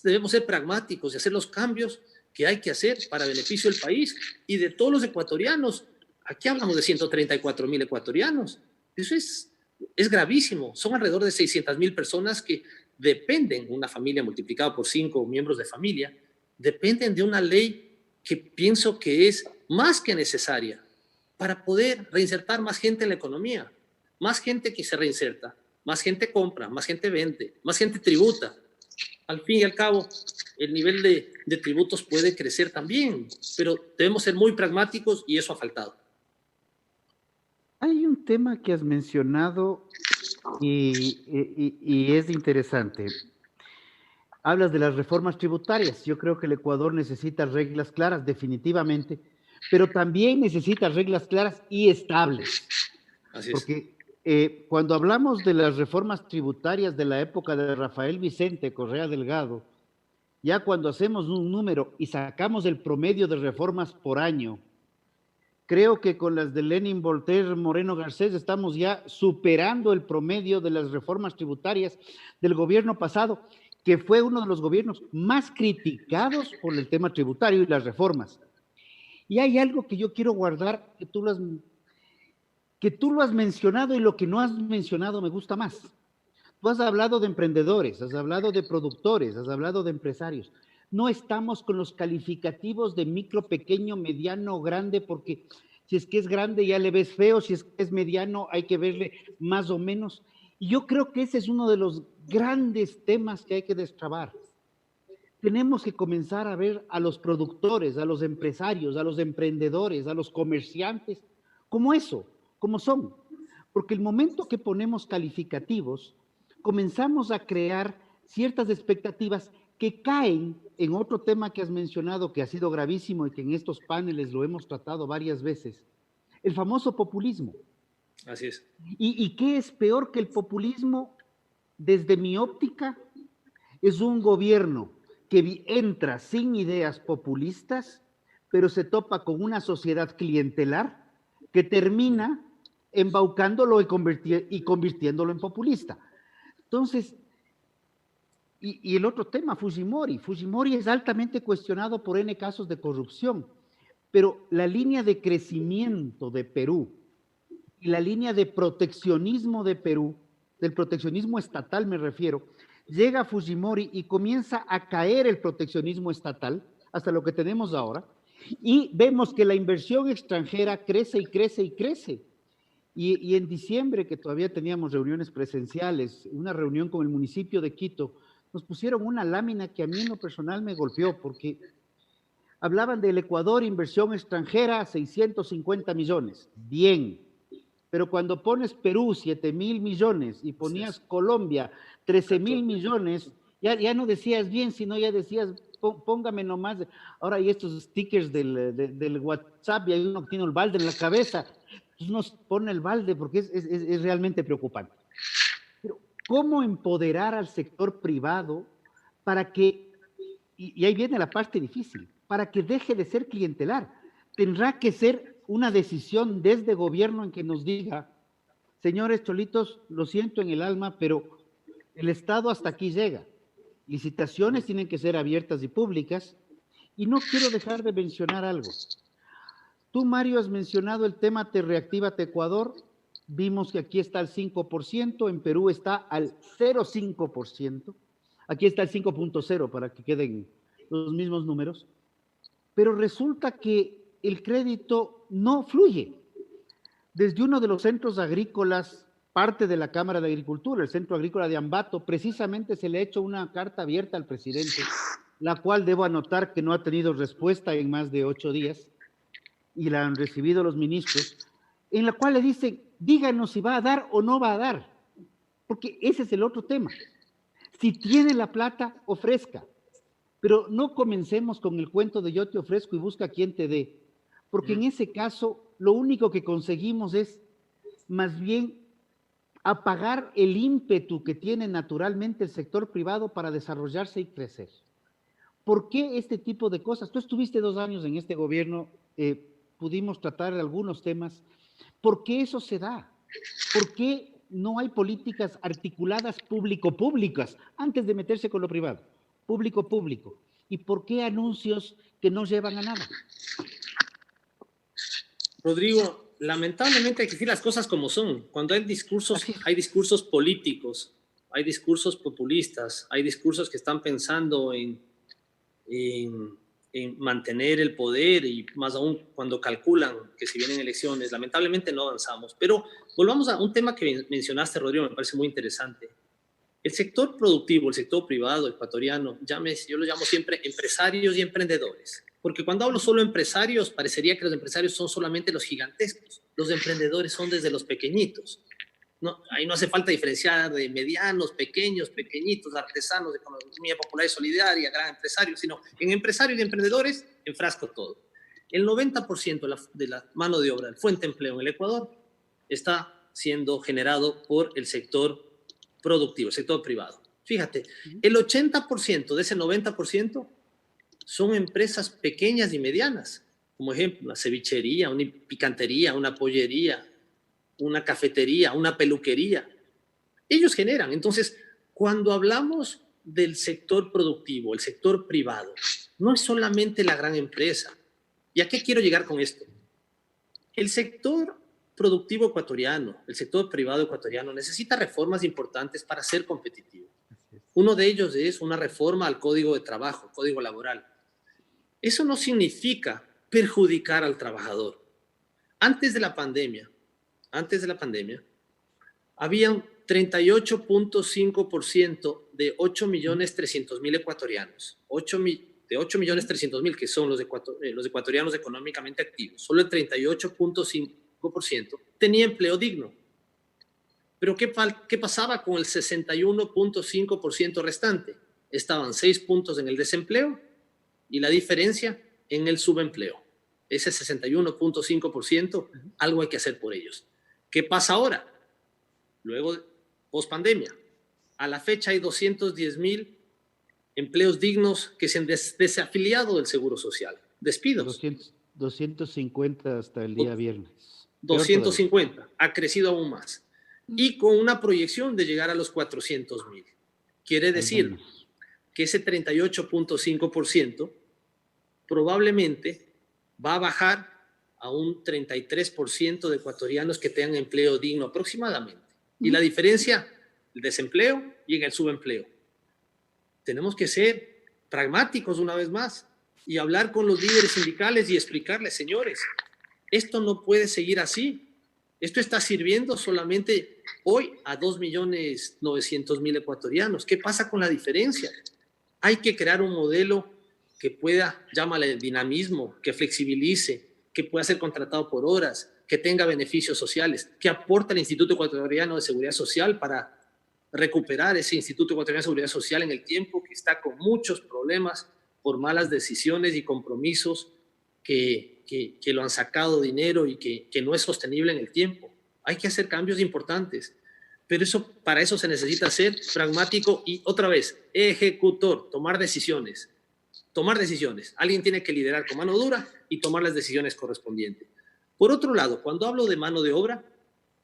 Debemos ser pragmáticos y hacer los cambios que hay que hacer para beneficio del país y de todos los ecuatorianos. Aquí hablamos de 134.000 ecuatorianos. Eso es gravísimo. Son alrededor de 600.000 personas que dependen, una familia multiplicada por 5 miembros de familia, dependen de una ley que pienso que es más que necesaria para poder reinsertar más gente en la economía. Más gente que se reinserta, más gente compra, más gente vende, más gente tributa. Al fin y al cabo, el nivel de tributos puede crecer también, pero debemos ser muy pragmáticos y eso ha faltado. Hay un tema que has mencionado y es interesante. Hablas de las reformas tributarias. Yo creo que el Ecuador necesita reglas claras, definitivamente, pero también necesita reglas claras y estables. Así es. Porque cuando hablamos de las reformas tributarias de la época de Rafael Vicente Correa Delgado, ya cuando hacemos un número y sacamos el promedio de reformas por año, creo que con las de Lenin, Voltaire, Moreno Garcés estamos ya superando el promedio de las reformas tributarias del gobierno pasado, que fue uno de los gobiernos más criticados por el tema tributario y las reformas. Y hay algo que yo quiero guardar, que tú lo has mencionado y lo que no has mencionado me gusta más. Tú has hablado de emprendedores, has hablado de productores, has hablado de empresarios. No estamos con los calificativos de micro, pequeño, mediano, grande, porque si es que es grande ya le ves feo, si es que es mediano hay que verle más o menos. Y yo creo que ese es uno de los grandes temas que hay que destrabar. Tenemos que comenzar a ver a los productores, a los empresarios, a los emprendedores, a los comerciantes, como eso, como son. Porque el momento que ponemos calificativos, comenzamos a crear ciertas expectativas que caen en otro tema que has mencionado, que ha sido gravísimo y que en estos paneles lo hemos tratado varias veces, el famoso populismo. Así es. ¿Y qué es peor que el populismo? Desde mi óptica, es un gobierno que entra sin ideas populistas, pero se topa con una sociedad clientelar que termina embaucándolo y convirtiéndolo en populista. Entonces, y el otro tema, Fujimori es altamente cuestionado por N casos de corrupción, pero la línea de crecimiento de Perú y la línea de proteccionismo de Perú, del proteccionismo estatal me refiero, llega a Fujimori y comienza a caer el proteccionismo estatal hasta lo que tenemos ahora, y vemos que la inversión extranjera crece y crece y crece. Y en diciembre, que todavía teníamos reuniones presenciales, una reunión con el municipio de Quito, nos pusieron una lámina que a mí en lo personal me golpeó, porque hablaban del Ecuador, inversión extranjera, 650 millones. Bien, pero cuando pones Perú, 7,000 millones, y ponías Colombia, 13,000 millones, ya no decías bien, sino ya decías, póngame nomás. Ahora hay estos stickers del WhatsApp y hay uno que tiene el balde en la cabeza. Entonces nos pone el balde porque es realmente preocupante. Pero, ¿cómo empoderar al sector privado para que, y ahí viene la parte difícil, para que deje de ser clientelar? Tendrá que ser una decisión desde gobierno en que nos diga, señores cholitos, lo siento en el alma, pero el Estado hasta aquí llega. Licitaciones tienen que ser abiertas y públicas. Y no quiero dejar de mencionar algo. Tú, Mario, has mencionado el tema Te Reactívate Ecuador. Vimos que aquí está al 5%, en Perú está al 0,5%. Aquí está el 5,0 para que queden los mismos números. Pero resulta que el crédito no fluye. Desde uno de los centros agrícolas, parte de la Cámara de Agricultura, el Centro Agrícola de Ambato, precisamente se le ha hecho una carta abierta al presidente, la cual debo anotar que no ha tenido respuesta en más de 8 días, y la han recibido los ministros, en la cual le dicen, díganos si va a dar o no va a dar, porque ese es el otro tema. Si tiene la plata, ofrezca, pero no comencemos con el cuento de yo te ofrezco y busca quien te dé, porque en ese caso lo único que conseguimos es más bien apagar el ímpetu que tiene naturalmente el sector privado para desarrollarse y crecer. ¿Por qué este tipo de cosas? Tú estuviste 2 años en este gobierno, pudimos tratar algunos temas. ¿Por qué eso se da? ¿Por qué no hay políticas articuladas público-públicas antes de meterse con lo privado? Público-público. ¿Y por qué anuncios que no llevan a nada? Rodrigo, lamentablemente hay que decir las cosas como son. Cuando hay discursos políticos, hay discursos populistas, hay discursos que están pensando en mantener el poder, y más aún cuando calculan que si vienen elecciones, lamentablemente no avanzamos. Pero volvamos a un tema que mencionaste, Rodrigo, me parece muy interesante. El sector productivo, el sector privado ecuatoriano, yo lo llamo siempre empresarios y emprendedores. Porque cuando hablo solo empresarios, parecería que los empresarios son solamente los gigantescos. Los emprendedores son desde los pequeñitos. No, ahí no hace falta diferenciar de medianos, pequeños, pequeñitos, artesanos, de economía popular y solidaria, gran empresarios, sino en empresarios y emprendedores enfrasco todo. El 90% de la mano de obra, el fuente de empleo en el Ecuador, está siendo generado por el sector productivo, el sector privado. Fíjate, el 80% de ese 90% son empresas pequeñas y medianas, como ejemplo, una cevichería, una picantería, una pollería, una cafetería, una peluquería. Ellos generan. Entonces, cuando hablamos del sector productivo, el sector privado, no es solamente la gran empresa. ¿Y a qué quiero llegar con esto? El sector productivo ecuatoriano, el sector privado ecuatoriano necesita reformas importantes para ser competitivo. Uno de ellos es una reforma al Código de Trabajo, Código Laboral. Eso no significa perjudicar al trabajador. Antes de la pandemia, habían 38.5% de 8.300.000 ecuatorianos. De 8.300.000, que son los ecuatorianos económicamente activos, solo el 38.5% tenía empleo digno. Pero ¿qué pasaba con el 61.5% restante? Estaban 6 puntos en el desempleo y la diferencia en el subempleo. Ese 61.5%, algo hay que hacer por ellos. ¿Qué pasa ahora? Luego, post-pandemia, a la fecha hay 210.000 empleos dignos que se han desafiliado del Seguro Social. Despidos. 250 hasta el día viernes. 250, ha crecido aún más. Y con una proyección de llegar a los 400.000. Quiere decir que ese 38.5% probablemente va a bajar a un 33% de ecuatorianos que tengan empleo digno aproximadamente. Y la diferencia, el desempleo y en el subempleo. Tenemos que ser pragmáticos una vez más y hablar con los líderes sindicales y explicarles, señores, esto no puede seguir así. Esto está sirviendo solamente hoy a 2.900.000 ecuatorianos. ¿Qué pasa con la diferencia? Hay que crear un modelo que pueda, llámale dinamismo, que flexibilice, que pueda ser contratado por horas, que tenga beneficios sociales, que aporte al Instituto Ecuatoriano de Seguridad Social para recuperar ese Instituto Ecuatoriano de Seguridad Social en el tiempo, que está con muchos problemas por malas decisiones y compromisos que lo han sacado dinero y que no es sostenible en el tiempo. Hay que hacer cambios importantes, pero para eso se necesita ser pragmático y, otra vez, ejecutor, tomar decisiones. Tomar decisiones. Alguien tiene que liderar con mano dura y tomar las decisiones correspondientes. Por otro lado, cuando hablo de mano de obra,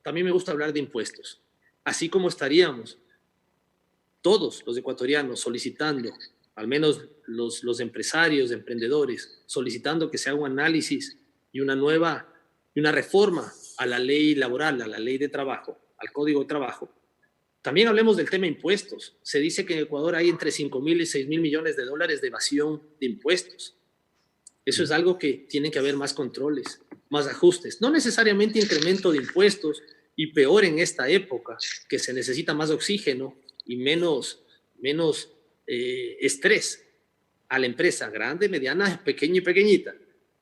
también me gusta hablar de impuestos. Así como estaríamos todos los ecuatorianos solicitando, al menos los empresarios, emprendedores, solicitando que se haga un análisis y una reforma a la ley laboral, a la ley de trabajo, al Código de Trabajo. También hablemos del tema impuestos. Se dice que en Ecuador hay entre 5.000 y 6.000 millones de dólares de evasión de impuestos. Eso es algo que tiene que haber más controles, más ajustes. No necesariamente incremento de impuestos, y peor en esta época, que se necesita más oxígeno y menos estrés a la empresa grande, mediana, pequeña y pequeñita,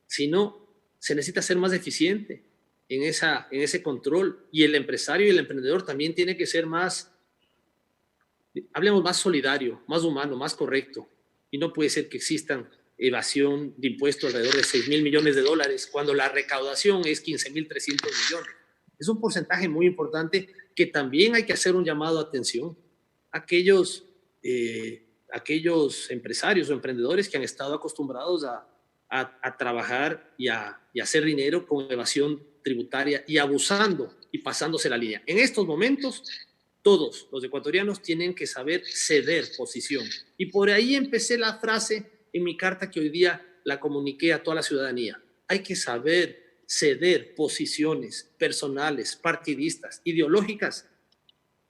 sino se necesita ser más eficiente en ese control, y el empresario y el emprendedor también tiene que ser más, hablemos, más solidario, más humano, más correcto, y no puede ser que existan evasión de impuestos alrededor de 6.000 millones de dólares cuando la recaudación es 15.300 millones. Es un porcentaje muy importante que también hay que hacer un llamado a atención a aquellos empresarios o emprendedores que han estado acostumbrados a trabajar y a hacer dinero con evasión tributaria y abusando y pasándose la línea. En estos momentos, todos los ecuatorianos tienen que saber ceder posición. Y por ahí empecé la frase en mi carta que hoy día la comuniqué a toda la ciudadanía. Hay que saber ceder posiciones personales, partidistas, ideológicas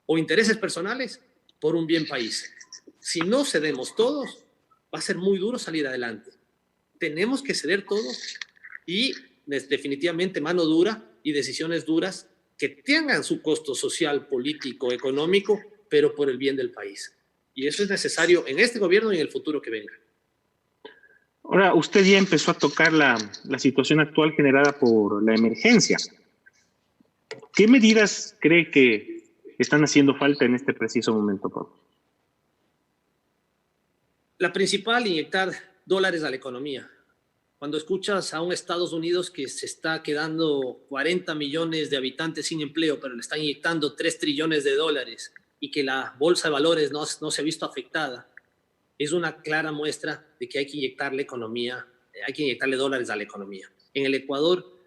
o intereses personales por un bien país. Si no cedemos todos, va a ser muy duro salir adelante. Tenemos que ceder todos y definitivamente mano dura y decisiones duras que tengan su costo social, político, económico, pero por el bien del país. Y eso es necesario en este gobierno y en el futuro que venga. Ahora, usted ya empezó a tocar la situación actual generada por la emergencia. ¿Qué medidas cree que están haciendo falta en este preciso momento, Pablo? La principal, inyectar dólares a la economía. Cuando escuchas a un Estados Unidos que se está quedando 40 millones de habitantes sin empleo, pero le están inyectando 3 trillones de dólares y que la bolsa de valores no se ha visto afectada, es una clara muestra de que hay que inyectarle economía, hay que inyectarle dólares a la economía. En el Ecuador,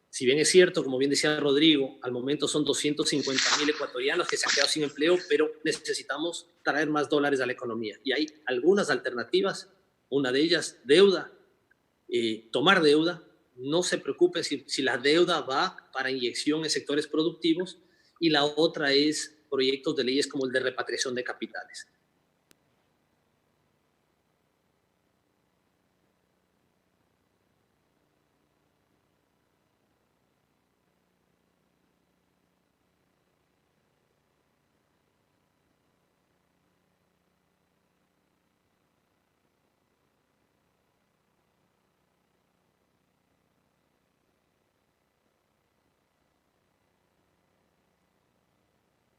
si bien es cierto, como bien decía Rodrigo, al momento son 250.000 ecuatorianos que se han quedado sin empleo, pero necesitamos traer más dólares a la economía. Y hay algunas alternativas, una de ellas, deuda, tomar deuda. No se preocupe si la deuda va para inyección en sectores productivos, y la otra es proyectos de leyes como el de repatriación de capitales.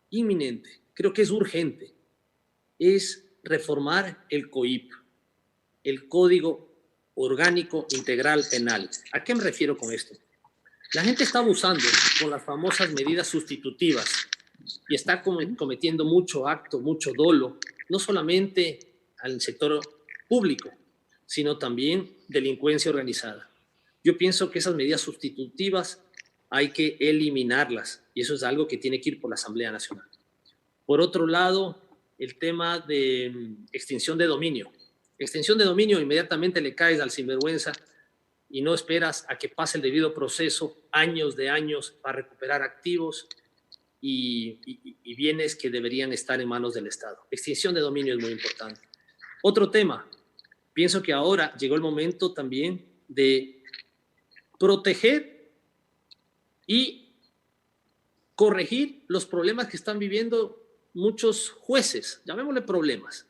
Inminente, creo que es urgente, es reformar el COIP, el Código Orgánico Integral Penal. ¿A qué me refiero con esto? La gente está abusando con las famosas medidas sustitutivas y está cometiendo mucho acto, mucho dolo, no solamente al sector público, sino también delincuencia organizada. Yo pienso que esas medidas sustitutivas hay que eliminarlas, y eso es algo que tiene que ir por la Asamblea Nacional. Por otro lado, el tema de extinción de dominio. Extinción de dominio, inmediatamente le caes al sinvergüenza y no esperas a que pase el debido proceso, años de años, para recuperar activos y bienes que deberían estar en manos del Estado. Extinción de dominio es muy importante. Otro tema, pienso que ahora llegó el momento también de proteger y corregir los problemas que están viviendo muchos jueces, llamémosle problemas,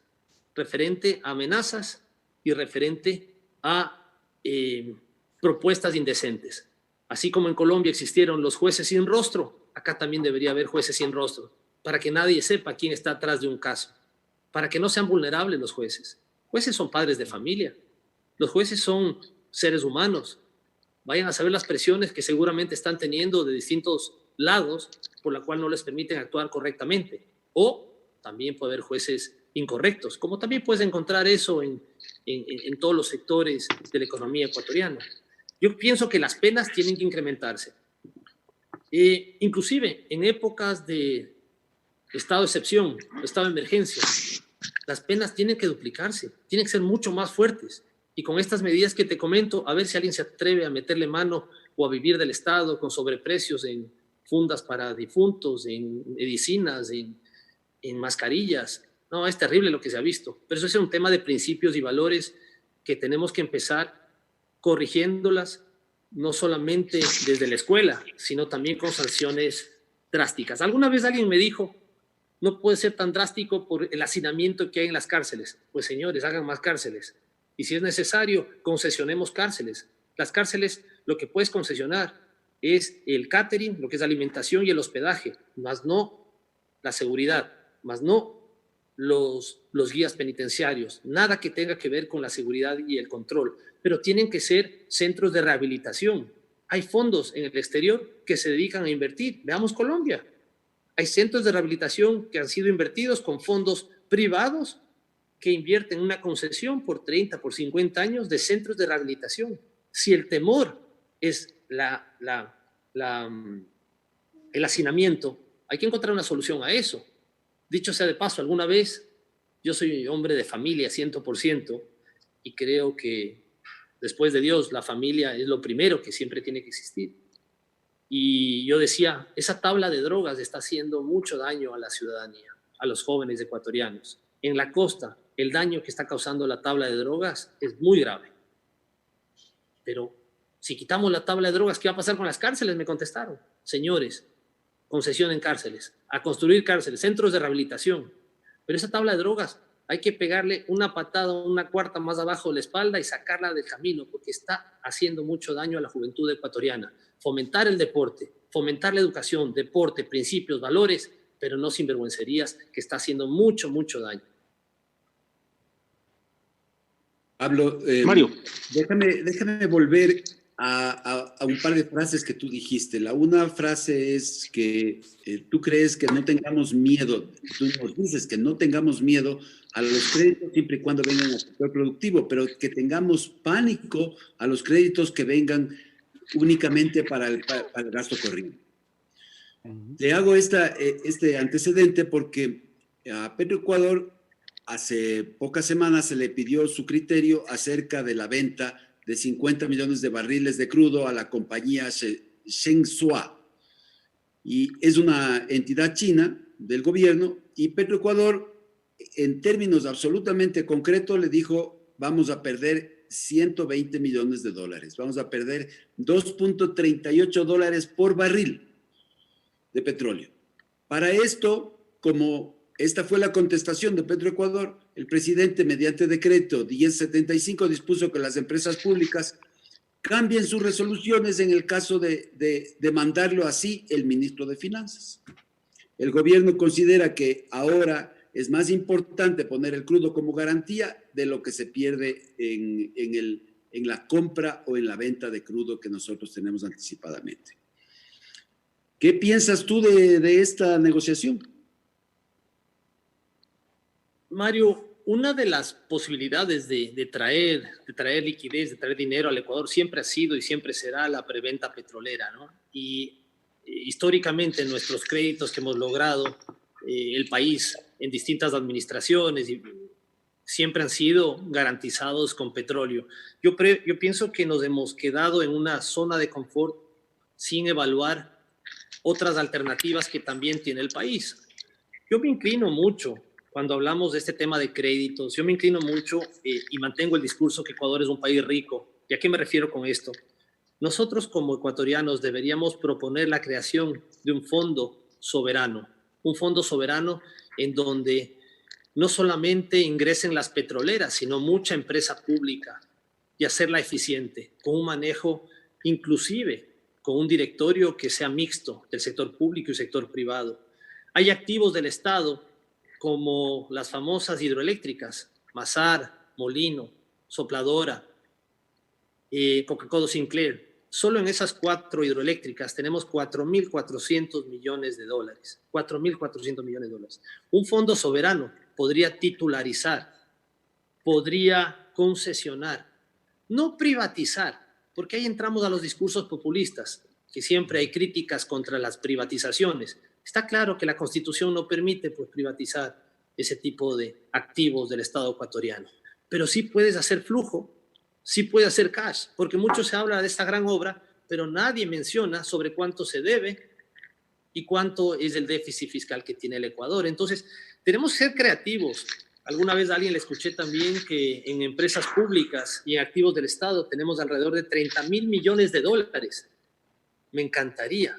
referente a amenazas y referente a propuestas indecentes. Así como en Colombia existieron los jueces sin rostro, acá también debería haber jueces sin rostro, para que nadie sepa quién está atrás de un caso, para que no sean vulnerables los jueces. Jueces son padres de familia, los jueces son seres humanos. Vayan a saber las presiones que seguramente están teniendo de distintos lados, por la cual no les permiten actuar correctamente. O también puede haber jueces incorrectos, como también puedes encontrar eso en todos los sectores de la economía ecuatoriana. Yo pienso que las penas tienen que incrementarse. Inclusive en épocas de estado de excepción, estado de emergencia, las penas tienen que duplicarse, tienen que ser mucho más fuertes. Y con estas medidas que te comento, a ver si alguien se atreve a meterle mano o a vivir del Estado con sobreprecios en fundas para difuntos, en medicinas, en mascarillas. No, es terrible lo que se ha visto. Pero eso es un tema de principios y valores que tenemos que empezar corrigiéndolas, no solamente desde la escuela, sino también con sanciones drásticas. Alguna vez alguien me dijo, no puede ser tan drástico por el hacinamiento que hay en las cárceles. Pues señores, hagan más cárceles. Y si es necesario, concesionemos cárceles. Las cárceles, lo que puedes concesionar es el catering, lo que es la alimentación y el hospedaje, más no la seguridad, más no los guías penitenciarios, nada que tenga que ver con la seguridad y el control, pero tienen que ser centros de rehabilitación. Hay fondos en el exterior que se dedican a invertir. Veamos Colombia. Hay centros de rehabilitación que han sido invertidos con fondos privados que invierten una concesión por 30, por 50 años de centros de rehabilitación. Si el temor es el hacinamiento, hay que encontrar una solución a eso. Dicho sea de paso, alguna vez yo soy hombre de familia 100% y creo que después de Dios la familia es lo primero que siempre tiene que existir. Y yo decía, esa tabla de drogas está haciendo mucho daño a la ciudadanía, a los jóvenes ecuatorianos. En la costa, el daño que está causando la tabla de drogas es muy grave. Pero si quitamos la tabla de drogas, ¿qué va a pasar con las cárceles? Me contestaron. Señores, concesión en cárceles, a construir cárceles, centros de rehabilitación. Pero esa tabla de drogas hay que pegarle una patada, una cuarta más abajo de la espalda y sacarla del camino, porque está haciendo mucho daño a la juventud ecuatoriana. Fomentar el deporte, fomentar la educación, deporte, principios, valores, pero no sinvergüencerías, que está haciendo mucho, mucho daño. Pablo, Mario, déjame volver a un par de frases que tú dijiste. La una frase es que tú crees que no tengamos miedo, tú nos dices que no tengamos miedo a los créditos siempre y cuando vengan al sector productivo, pero que tengamos pánico a los créditos que vengan únicamente para el gasto corriente. Te hago este antecedente porque a Petroecuador hace pocas semanas se le pidió su criterio acerca de la venta de 50 millones de barriles de crudo a la compañía Shengzhou. Y es una entidad china del gobierno y Petroecuador, en términos absolutamente concretos, le dijo, vamos a perder 120 millones de dólares, vamos a perder 2.38 dólares por barril de petróleo. Para esto, como esta fue la contestación de Petroecuador, el presidente, mediante decreto 1075, dispuso que las empresas públicas cambien sus resoluciones en el caso de mandarlo así el ministro de Finanzas. El gobierno considera que ahora es más importante poner el crudo como garantía de lo que se pierde en la compra o en la venta de crudo que nosotros tenemos anticipadamente. ¿Qué piensas tú de esta negociación? Mario, una de las posibilidades de traer liquidez, de traer dinero al Ecuador siempre ha sido y siempre será la preventa petrolera, ¿no? Y históricamente nuestros créditos que hemos logrado el país en distintas administraciones siempre han sido garantizados con petróleo. Yo pienso que nos hemos quedado en una zona de confort sin evaluar otras alternativas que también tiene el país. Yo me inclino mucho, cuando hablamos de este tema de créditos, yo me inclino mucho y mantengo el discurso que Ecuador es un país rico. ¿Y a qué me refiero con esto? Nosotros como ecuatorianos deberíamos proponer la creación de un fondo soberano en donde no solamente ingresen las petroleras, sino mucha empresa pública y hacerla eficiente, con un manejo inclusive, con un directorio que sea mixto del sector público y sector privado. Hay activos del Estado como las famosas hidroeléctricas, Mazar, Molino, Sopladora, Coca-Cola Sinclair. Solo en esas 4 hidroeléctricas tenemos 4.400 millones de dólares. 4.400 millones de dólares. Un fondo soberano podría titularizar, podría concesionar, no privatizar, porque ahí entramos a los discursos populistas, que siempre hay críticas contra las privatizaciones. Está claro que la Constitución no permite pues, privatizar ese tipo de activos del Estado ecuatoriano, pero sí puedes hacer flujo, sí puede hacer cash, porque mucho se habla de esta gran obra, pero nadie menciona sobre cuánto se debe y cuánto es el déficit fiscal que tiene el Ecuador. Entonces, tenemos que ser creativos. Alguna vez a alguien le escuché también que en empresas públicas y en activos del Estado tenemos alrededor de 30.000 millones de dólares. Me encantaría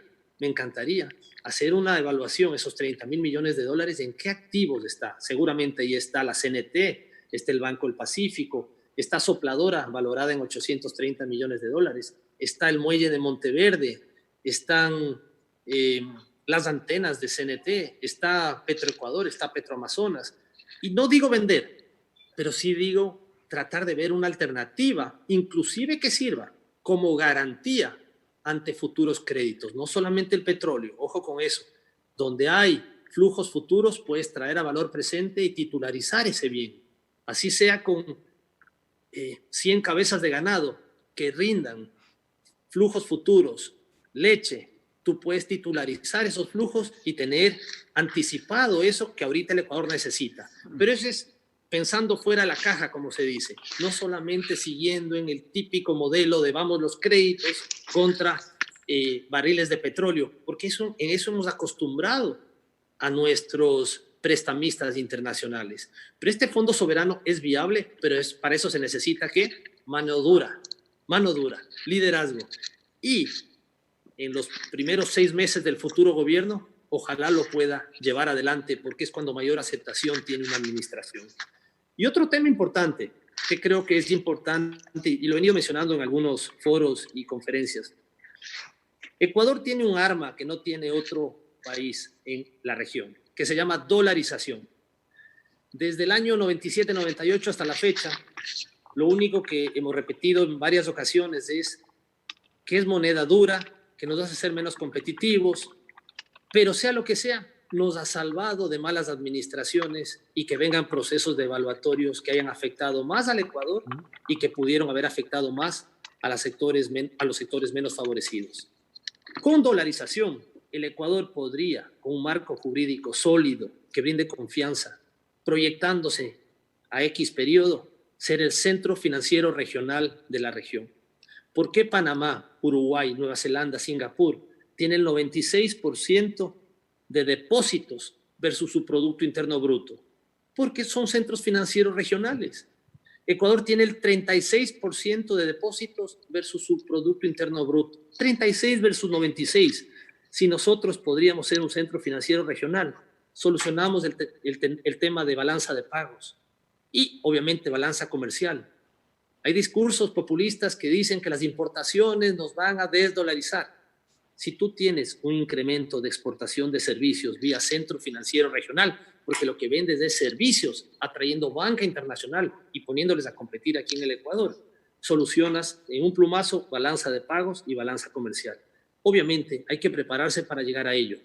hacer una evaluación, esos 30.000 millones de dólares, en qué activos está. Seguramente ahí está la CNT, está el Banco del Pacífico, está Sopladora, valorada en 830 millones de dólares, está el muelle de Monteverde, están las antenas de CNT, está Petroecuador, está Petroamazonas. Y no digo vender, pero sí digo tratar de ver una alternativa, inclusive que sirva como garantía ante futuros créditos, no solamente el petróleo, ojo con eso, donde hay flujos futuros puedes traer a valor presente y titularizar ese bien, así sea con 100 cabezas de ganado que rindan flujos futuros, leche, tú puedes titularizar esos flujos y tener anticipado eso que ahorita el Ecuador necesita. Pero eso es pensando fuera de la caja, como se dice, no solamente siguiendo en el típico modelo de vamos los créditos contra barriles de petróleo, porque en eso hemos acostumbrado a nuestros prestamistas internacionales. Pero este fondo soberano es viable, pero para eso se necesita ¿qué? Mano dura, liderazgo. Y en los primeros 6 meses del futuro gobierno, ojalá lo pueda llevar adelante, porque es cuando mayor aceptación tiene una administración. Y otro tema importante, que creo que es importante, y lo he venido mencionando en algunos foros y conferencias. Ecuador tiene un arma que no tiene otro país en la región, que se llama dolarización. Desde el año 97-98 hasta la fecha, lo único que hemos repetido en varias ocasiones es que es moneda dura, que nos hace ser menos competitivos, pero sea lo que sea, nos ha salvado de malas administraciones y que vengan procesos devaluatorios que hayan afectado más al Ecuador y que pudieron haber afectado más a los sectores menos favorecidos. Con dolarización, el Ecuador podría, con un marco jurídico sólido que brinde confianza, proyectándose a X periodo, ser el centro financiero regional de la región. ¿Por qué Panamá, Uruguay, Nueva Zelanda, Singapur tienen el 96% de depósitos versus su Producto Interno Bruto? Porque son centros financieros regionales. Ecuador tiene el 36% de depósitos versus su Producto Interno Bruto. 36 versus 96. Si nosotros podríamos ser un centro financiero regional, solucionamos el tema de balanza de pagos y, obviamente, balanza comercial. Hay discursos populistas que dicen que las importaciones nos van a desdolarizar. Si tú tienes un incremento de exportación de servicios vía centro financiero regional, porque lo que vendes es servicios, atrayendo banca internacional y poniéndoles a competir aquí en el Ecuador, solucionas en un plumazo balanza de pagos y balanza comercial. Obviamente hay que prepararse para llegar a ello,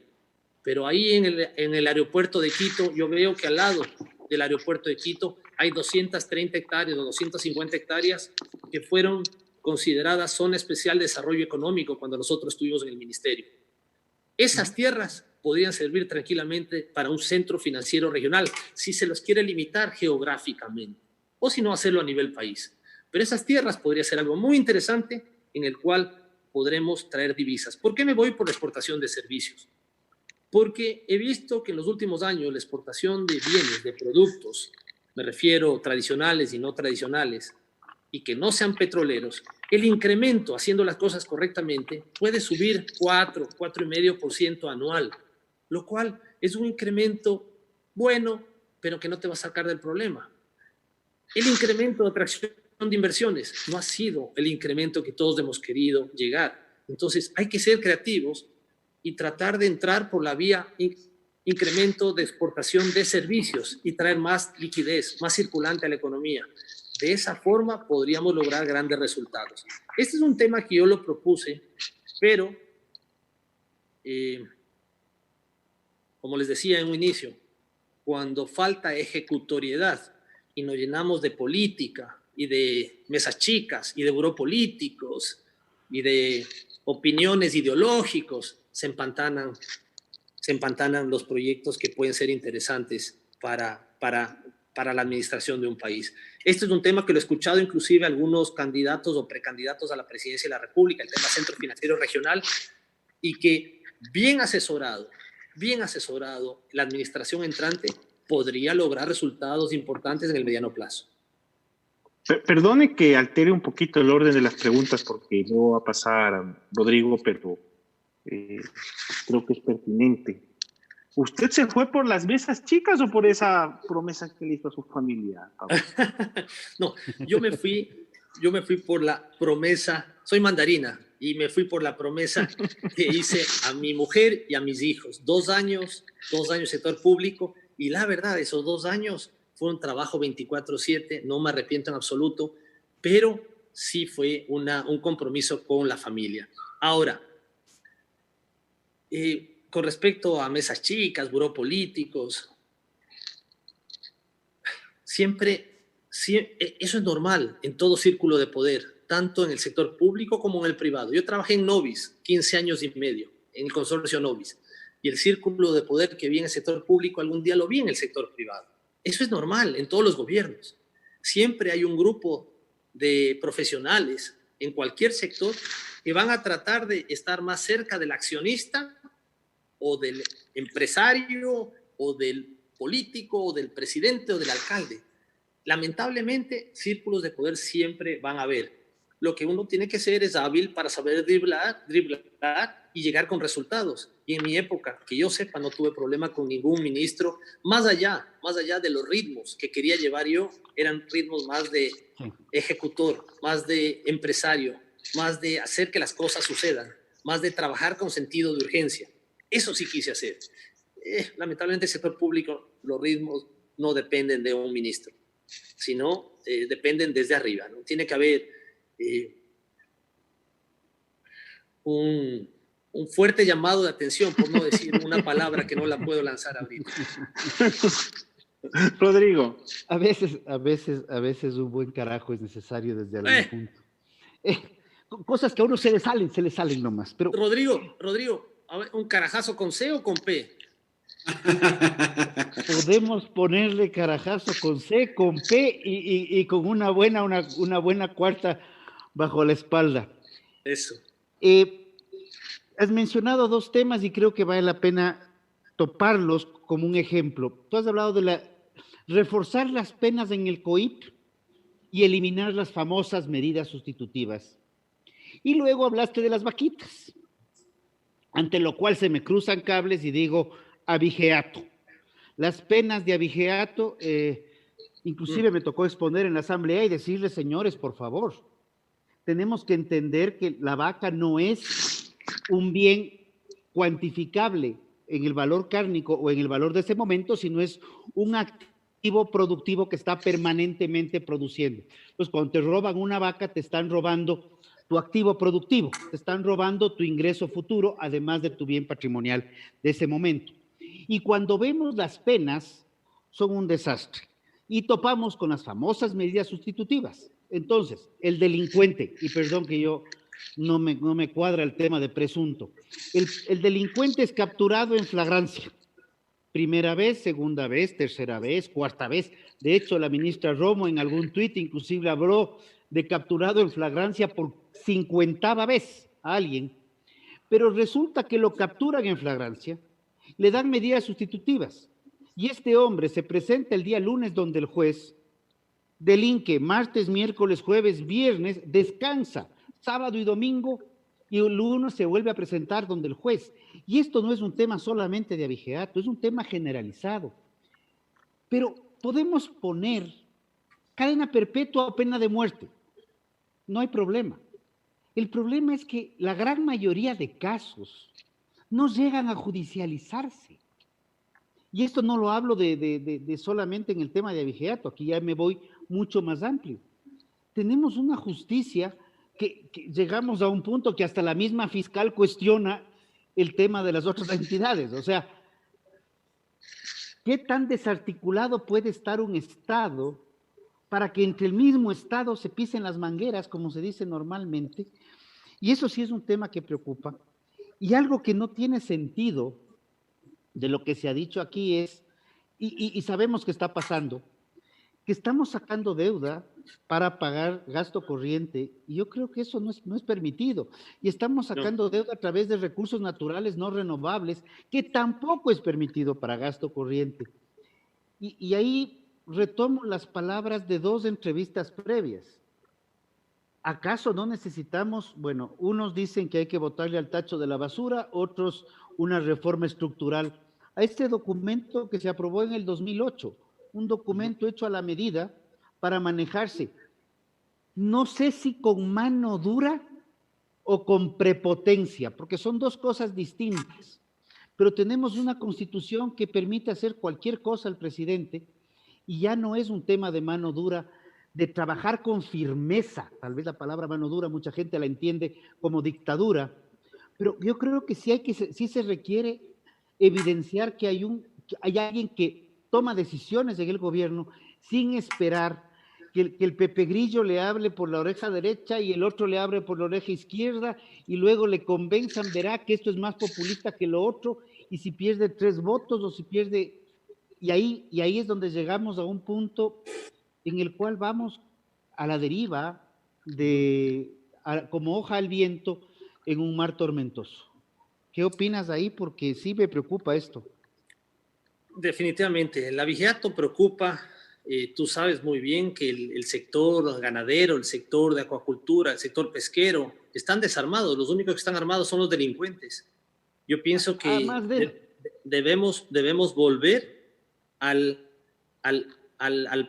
pero ahí en el aeropuerto de Quito, yo veo que al lado del aeropuerto de Quito hay 230 hectáreas o 250 hectáreas que fueron consideradas zona especial de desarrollo económico cuando nosotros estuvimos en el ministerio. Esas tierras podrían servir tranquilamente para un centro financiero regional, si se los quiere limitar geográficamente, o si no, hacerlo a nivel país. Pero esas tierras podría ser algo muy interesante en el cual podremos traer divisas. ¿Por qué me voy por la exportación de servicios? Porque he visto que en los últimos años la exportación de bienes, de productos, me refiero tradicionales y no tradicionales, y que no sean petroleros, el incremento, haciendo las cosas correctamente, puede subir 4,5% anual, lo cual es un incremento bueno, pero que no te va a sacar del problema. El incremento de atracción de inversiones no ha sido el incremento que todos hemos querido llegar. Entonces, hay que ser creativos y tratar de entrar por la vía incremento de exportación de servicios y traer más liquidez, más circulante a la economía. De esa forma podríamos lograr grandes resultados. Este es un tema que yo lo propuse, pero como les decía en un inicio, cuando falta ejecutoriedad y nos llenamos de política y de mesas chicas y de buró políticos y de opiniones ideológicos, se empantanan los proyectos que pueden ser interesantes para la administración de un país. Este es un tema que lo he escuchado inclusive algunos candidatos o precandidatos a la presidencia de la República, el tema Centro Financiero Regional, y que bien asesorado, la administración entrante podría lograr resultados importantes en el mediano plazo. Perdone que altere un poquito el orden de las preguntas porque no va a pasar, Rodrigo, pero creo que es pertinente. ¿Usted se fue por las mesas chicas o por esa promesa que le hizo a su familia, Pablo? No, yo me fui por la promesa, soy mandarina, y me fui por la promesa que hice a mi mujer y a mis hijos. 2 años sector público, y la verdad, esos 2 años fue un trabajo 24/7, no me arrepiento en absoluto, pero sí fue un compromiso con la familia. Ahora, con respecto a mesas chicas, buró políticos, eso es normal en todo círculo de poder, tanto en el sector público como en el privado. Yo trabajé en Novis 15 años y medio, en el consorcio Novis, y el círculo de poder que vi en el sector público algún día lo vi en el sector privado. Eso es normal en todos los gobiernos. Siempre hay un grupo de profesionales en cualquier sector que van a tratar de estar más cerca del accionista o del empresario o del político o del presidente o del alcalde. Lamentablemente, círculos de poder siempre van a haber. Lo que uno tiene que ser es hábil para saber driblar y llegar con resultados. Y en mi época, que yo sepa, no tuve problema con ningún ministro, más allá de los ritmos que quería llevar yo, eran ritmos más de ejecutor, más de empresario, más de hacer que las cosas sucedan, más de trabajar con sentido de urgencia. Eso sí quise hacer. Lamentablemente, el sector público, los ritmos no dependen de un ministro, sino dependen desde arriba, ¿no? Tiene que haber un fuerte llamado de atención, por no decir una palabra que no la puedo lanzar ahorita. Rodrigo. A veces un buen carajo es necesario desde algún punto. Cosas que a uno se le salen nomás. Pero... Rodrigo, a ver, ¿un carajazo con C o con P? Podemos ponerle carajazo con C, con P y con una buena cuarta bajo la espalda. Eso. Has mencionado 2 temas y creo que vale la pena toparlos como un ejemplo. Tú has hablado de reforzar las penas en el COIP y eliminar las famosas medidas sustitutivas. Y luego hablaste de las vaquitas, ante lo cual se me cruzan cables y digo abigeato. Las penas de abigeato, inclusive me tocó exponer en la asamblea y decirles, señores, por favor, tenemos que entender que la vaca no es un bien cuantificable en el valor cárnico o en el valor de ese momento, sino es un activo productivo que está permanentemente produciendo. Entonces, cuando te roban una vaca, te están robando tu activo productivo, te están robando tu ingreso futuro, además de tu bien patrimonial de ese momento. Y cuando vemos las penas, son un desastre. Y topamos con las famosas medidas sustitutivas. Entonces, el delincuente, y perdón que yo no me cuadra el tema de presunto. El delincuente es capturado en flagrancia. Primera vez, segunda vez, tercera vez, cuarta vez. De hecho, la ministra Romo en algún tuit inclusive habló de capturado en flagrancia por 50ª vez a alguien. Pero resulta que lo capturan en flagrancia, le dan medidas sustitutivas. Y este hombre se presenta el día lunes donde el juez delinque martes, miércoles, jueves, viernes, descansa sábado y domingo, y el lunes se vuelve a presentar donde el juez. Y esto no es un tema solamente de abigeato, es un tema generalizado. Pero podemos poner cadena perpetua o pena de muerte. No hay problema. El problema es que la gran mayoría de casos no llegan a judicializarse. Y esto no lo hablo de solamente en el tema de abigeato, aquí ya me voy mucho más amplio. Tenemos una justicia que llegamos a un punto que hasta la misma fiscal cuestiona el tema de las otras entidades. O sea, ¿qué tan desarticulado puede estar un Estado para que entre el mismo Estado se pisen las mangueras, como se dice normalmente? Y eso sí es un tema que preocupa. Y algo que no tiene sentido de lo que se ha dicho aquí es, y sabemos que está pasando, que estamos sacando deuda para pagar gasto corriente, y yo creo que eso no es permitido, y estamos sacando deuda a través de recursos naturales no renovables, que tampoco es permitido para gasto corriente. Y ahí retomo las palabras de 2 entrevistas previas. ¿Acaso no necesitamos, bueno, unos dicen que hay que botarle al tacho de la basura, otros una reforma estructural a este documento que se aprobó en el 2008, un documento hecho a la medida para manejarse, no sé si con mano dura o con prepotencia, porque son 2 cosas distintas, pero tenemos una constitución que permite hacer cualquier cosa al presidente y ya no es un tema de mano dura, de trabajar con firmeza. Tal vez la palabra mano dura mucha gente la entiende como dictadura, pero yo creo que sí se requiere evidenciar que hay alguien que toma decisiones en el gobierno sin esperar que el Pepe Grillo le hable por la oreja derecha y el otro le hable por la oreja izquierda y luego le convenzan, verá que esto es más populista que lo otro, y si pierde 3 votos o si pierde... Y ahí es donde llegamos a un punto en el cual vamos a la deriva como hoja al viento en un mar tormentoso. ¿Qué opinas ahí? Porque sí me preocupa esto. Definitivamente, el abigeato preocupa. Tú sabes muy bien que el sector ganadero, el sector de acuacultura, el sector pesquero, están desarmados. Los únicos que están armados son los delincuentes. Yo pienso que debemos volver al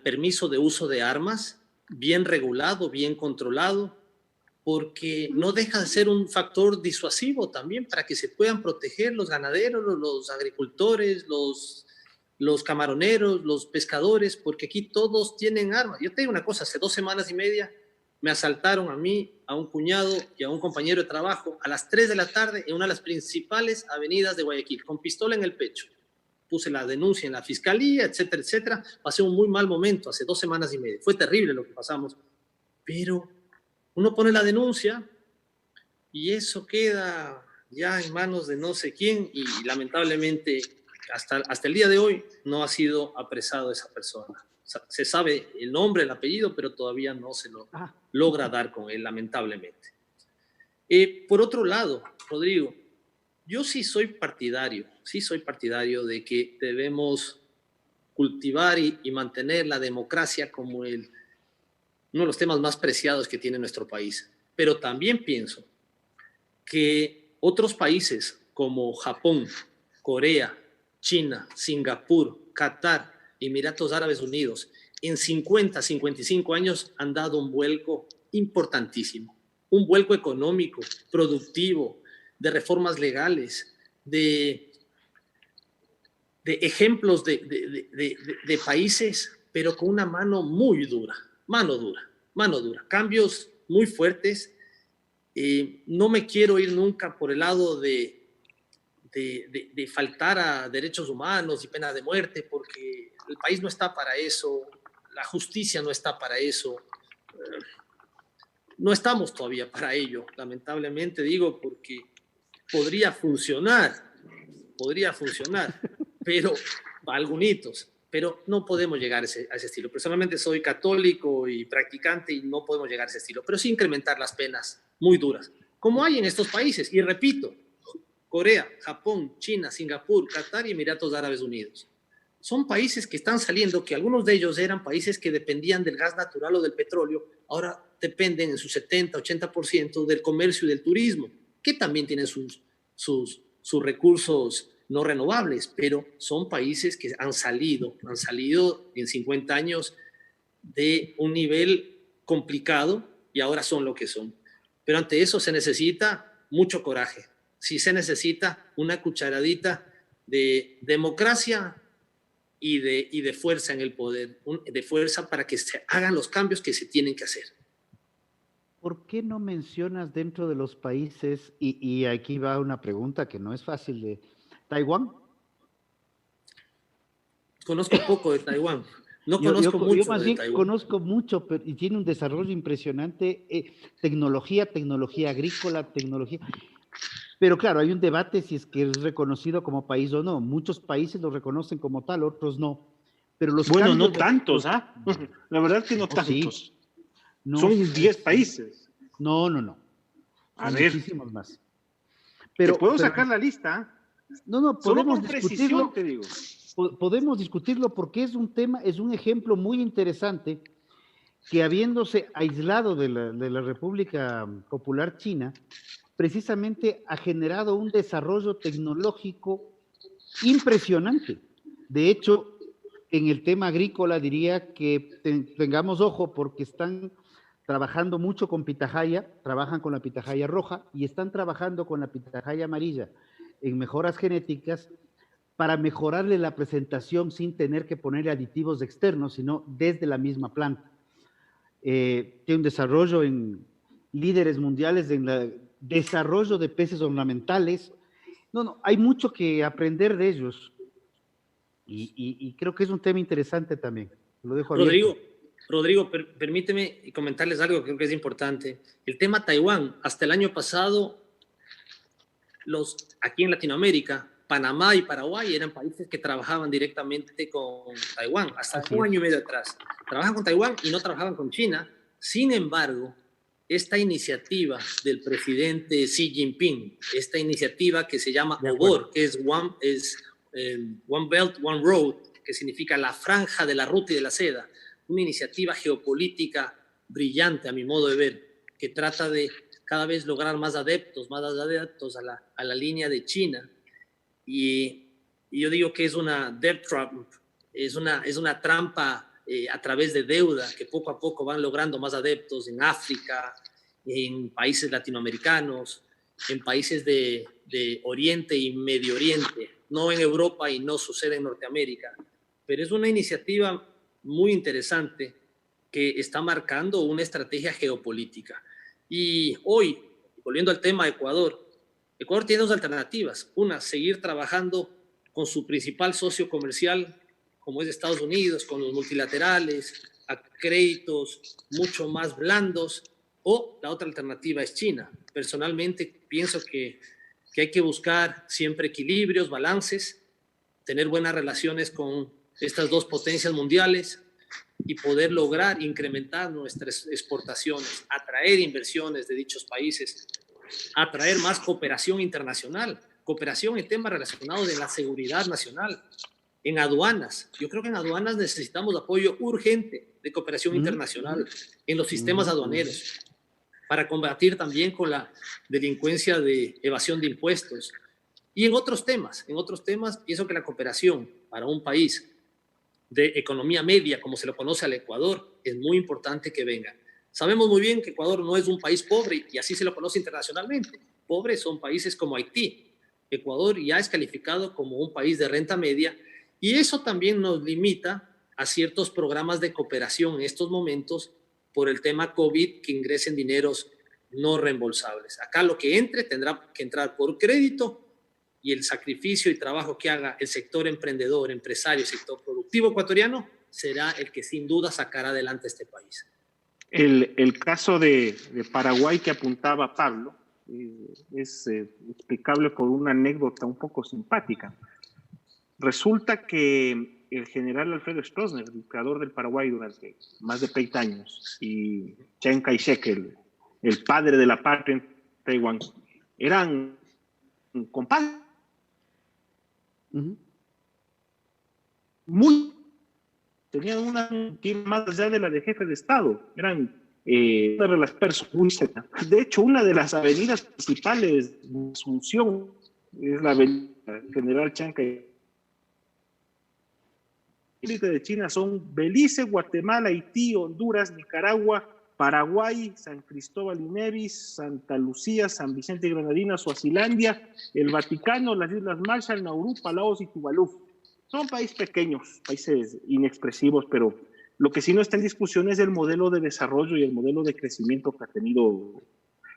permiso de uso de armas, bien regulado, bien controlado, porque no deja de ser un factor disuasivo también para que se puedan proteger los ganaderos, los agricultores, los camaroneros, los pescadores, porque aquí todos tienen armas. Yo te digo una cosa, hace 2 semanas y media me asaltaron a mí, a un cuñado y a un compañero de trabajo a las 3 de la tarde en una de las principales avenidas de Guayaquil, con pistola en el pecho. Puse la denuncia en la fiscalía, etcétera, etcétera. Pasé un muy mal momento hace 2 semanas y media. Fue terrible lo que pasamos, pero uno pone la denuncia y eso queda ya en manos de no sé quién y lamentablemente hasta el día de hoy no ha sido apresado esa persona. Se sabe el nombre, el apellido, pero todavía no se lo logra dar con él, lamentablemente. Por otro lado, Rodrigo, yo sí soy partidario de que debemos cultivar y mantener la democracia como uno de los temas más preciados que tiene nuestro país. Pero también pienso que otros países como Japón, Corea, China, Singapur, Qatar, Emiratos Árabes Unidos, en 50, 55 años han dado un vuelco importantísimo, un vuelco económico, productivo, de reformas legales, de ejemplos de países, pero con una mano muy dura, mano dura, cambios muy fuertes. No me quiero ir nunca por el lado de faltar a derechos humanos y pena de muerte, porque el país no está para eso, la justicia no está para eso. No estamos todavía para ello, lamentablemente digo, porque podría funcionar, pero para algunos, pero no podemos llegar a ese estilo. Personalmente soy católico y practicante y no podemos llegar a ese estilo, pero sí incrementar las penas muy duras, como hay en estos países. Y repito, Corea, Japón, China, Singapur, Qatar y Emiratos Árabes Unidos. Son países que están saliendo, que algunos de ellos eran países que dependían del gas natural o del petróleo, ahora dependen en su 70-80% del comercio y del turismo, que también tienen sus recursos no renovables, pero son países que han salido en 50 años de un nivel complicado y ahora son lo que son. Pero ante eso se necesita mucho coraje, sí se necesita una cucharadita de democracia y de fuerza en el poder, de fuerza para que se hagan los cambios que se tienen que hacer. ¿Por qué no mencionas dentro de los países, y aquí va una pregunta que no es fácil, de Taiwán? Conozco poco de Taiwán. No conozco mucho yo más bien de Taiwán. Conozco mucho, pero, y tiene un desarrollo impresionante, tecnología agrícola, tecnología. Pero claro, hay un debate si es que es reconocido como país o no. Muchos países lo reconocen como tal, otros no. Pero los bueno, no cambios tantos, ¿ah? La verdad es que no tantos. Sí. No, son 10 países. No. A Son ver. muchísimos más. Pero puedo sacar la lista. No, podemos discutirlo. Te digo. Podemos discutirlo porque es un tema, es un ejemplo muy interesante que habiéndose aislado de la República Popular China, precisamente ha generado un desarrollo tecnológico impresionante. De hecho, en el tema agrícola diría que tengamos ojo porque están trabajando mucho con pitahaya, trabajan con la pitahaya roja y están trabajando con la pitahaya amarilla en mejoras genéticas para mejorarle la presentación sin tener que ponerle aditivos externos, sino desde la misma planta. Tiene un desarrollo en líderes mundiales en el desarrollo de peces ornamentales. Hay mucho que aprender de ellos y creo que es un tema interesante también. Lo dejo abierto. Rodrigo, permíteme comentarles algo que creo que es importante. El tema Taiwán, hasta el año pasado, aquí en Latinoamérica, Panamá y Paraguay eran países que trabajaban directamente con Taiwán, hasta un año y medio atrás. Trabajan con Taiwán y no trabajaban con China. Sin embargo, esta iniciativa del presidente Xi Jinping, esta iniciativa que se llama OBOR, que es One Belt, One Road, que significa la franja de la ruta y de la seda, una iniciativa geopolítica brillante a mi modo de ver, que trata de cada vez lograr más adeptos a la línea de China. Y yo digo que es una debt trap, es una trampa a través de deuda que poco a poco van logrando más adeptos en África, en países latinoamericanos, en países de Oriente y Medio Oriente, no en Europa y no sucede en Norteamérica. Pero es una iniciativa muy interesante que está marcando una estrategia geopolítica. Y hoy, volviendo al tema de Ecuador tiene dos alternativas. Una, seguir trabajando con su principal socio comercial, como es Estados Unidos, con los multilaterales, a créditos mucho más blandos, o la otra alternativa es China. Personalmente pienso que hay que buscar siempre equilibrios, balances, tener buenas relaciones con estas dos potencias mundiales y poder lograr incrementar nuestras exportaciones, atraer inversiones de dichos países, atraer más cooperación internacional, cooperación en temas relacionados de la seguridad nacional, en aduanas. Yo creo que en aduanas necesitamos apoyo urgente de cooperación internacional en los sistemas aduaneros para combatir también con la delincuencia de evasión de impuestos. Y en otros temas pienso que la cooperación para un país de economía media, como se lo conoce al Ecuador, es muy importante que venga. Sabemos muy bien que Ecuador no es un país pobre y así se lo conoce internacionalmente. Pobres son países como Haití. Ecuador ya es calificado como un país de renta media y eso también nos limita a ciertos programas de cooperación en estos momentos por el tema COVID que ingresen dineros no reembolsables. Acá lo que entre tendrá que entrar por crédito y el sacrificio y trabajo que haga el sector emprendedor, empresario, sector productivo ecuatoriano será el que sin duda sacará adelante este país. El caso de Paraguay que apuntaba Pablo es explicable por una anécdota un poco simpática. Resulta que el general Alfredo Stroessner, el dictador del Paraguay durante más de 30 años, y Chiang Kai-shek, el padre de la patria en Taiwán, eran compadres. Tenían una que más allá de la de jefe de Estado. Eran una de las personas muy cercanas. De hecho, una de las avenidas principales de Asunción es la avenida General Chiang Kai-shek. De China son Belice, Guatemala, Haití, Honduras, Nicaragua, Paraguay, San Cristóbal y Nevis, Santa Lucía, San Vicente y Granadina, Suazilandia, el Vaticano, las Islas Marshall, Nauru, Palaos y Tuvalu. Son países pequeños, países inexpresivos, pero lo que sí no está en discusión es el modelo de desarrollo y el modelo de crecimiento que ha tenido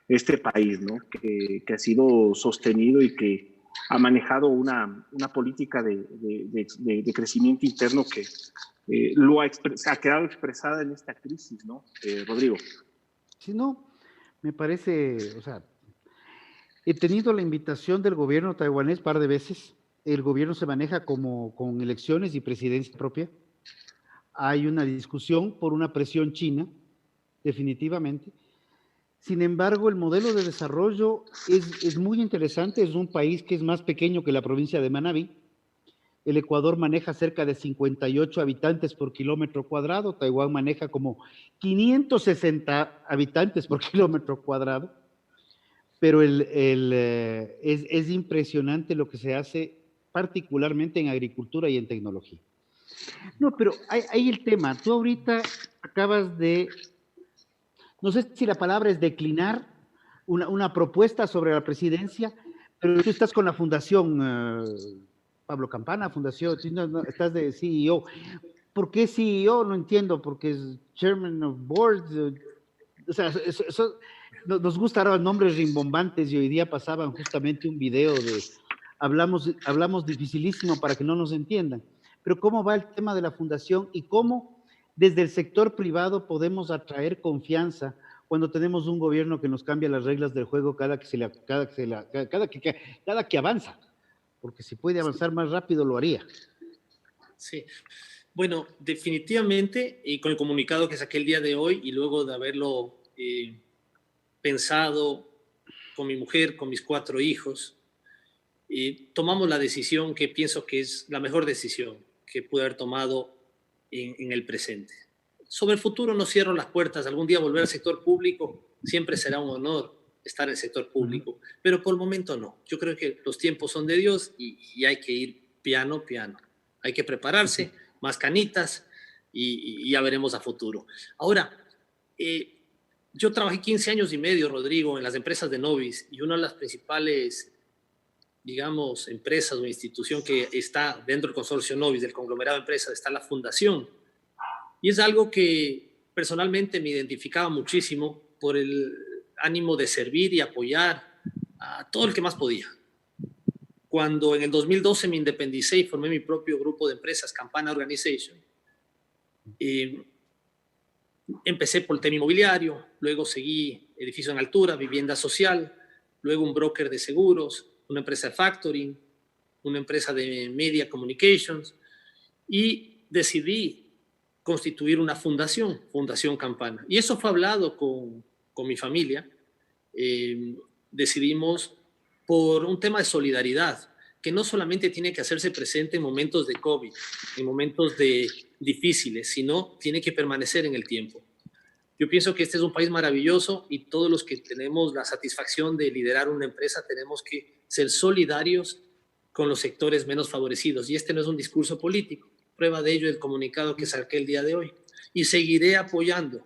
este país, ¿no? Que ha sido sostenido y que ha manejado una política de crecimiento interno que ha quedado expresada en esta crisis, ¿no? Rodrigo. Sí, no, me parece, o sea, he tenido la invitación del gobierno taiwanés un par de veces. El gobierno se maneja como con elecciones y presidencia propia. Hay una discusión por una presión china, definitivamente. Sin embargo, el modelo de desarrollo es muy interesante. Es un país que es más pequeño que la provincia de Manabí. El Ecuador maneja cerca de 58 habitantes por kilómetro cuadrado. Taiwán maneja como 560 habitantes por kilómetro cuadrado. Pero es impresionante lo que se hace, particularmente en agricultura y en tecnología. No, pero hay el tema. Tú ahorita acabas de, no sé si la palabra es declinar una propuesta sobre la presidencia, pero tú estás con la fundación Pablo Campana, fundación, estás de CEO. ¿Por qué CEO? No entiendo, porque es Chairman of Board. O sea, nos gusta ahora nombres rimbombantes y hoy día pasaban justamente un video de hablamos dificilísimo para que no nos entiendan. Pero ¿cómo va el tema de la fundación y cómo desde el sector privado podemos atraer confianza cuando tenemos un gobierno que nos cambia las reglas del juego cada que avanza? Porque si puede avanzar más rápido lo haría. Sí. Bueno, definitivamente, y con el comunicado que saqué el día de hoy y luego de haberlo pensado con mi mujer, con mis 4 hijos, tomamos la decisión que pienso que es la mejor decisión que pude haber tomado en el presente. Sobre el futuro no cierro las puertas. Algún día volver al sector público siempre será un honor estar en el sector público, pero por el momento no. Yo creo que los tiempos son de Dios y hay que ir piano, piano. Hay que prepararse, más canitas y ya veremos a futuro. Ahora, yo trabajé 15 años y medio, Rodrigo, en las empresas de Novis y una de las principales, digamos, empresas o institución que está dentro del consorcio Novis, del conglomerado de empresas, está la fundación. Y es algo que personalmente me identificaba muchísimo por el ánimo de servir y apoyar a todo el que más podía. Cuando en el 2012 me independicé y formé mi propio grupo de empresas, Campana Organization, empecé por el tema inmobiliario, luego seguí edificio en altura, vivienda social, luego un broker de seguros, una empresa de factoring, una empresa de media communications, y decidí constituir una fundación, Fundación Campana. Y eso fue hablado con mi familia. Decidimos por un tema de solidaridad, que no solamente tiene que hacerse presente en momentos de COVID, en momentos difíciles, sino tiene que permanecer en el tiempo. Yo pienso que este es un país maravilloso y todos los que tenemos la satisfacción de liderar una empresa tenemos que ser solidarios con los sectores menos favorecidos. Y este no es un discurso político. Prueba de ello el comunicado que saqué el día de hoy. Y seguiré apoyando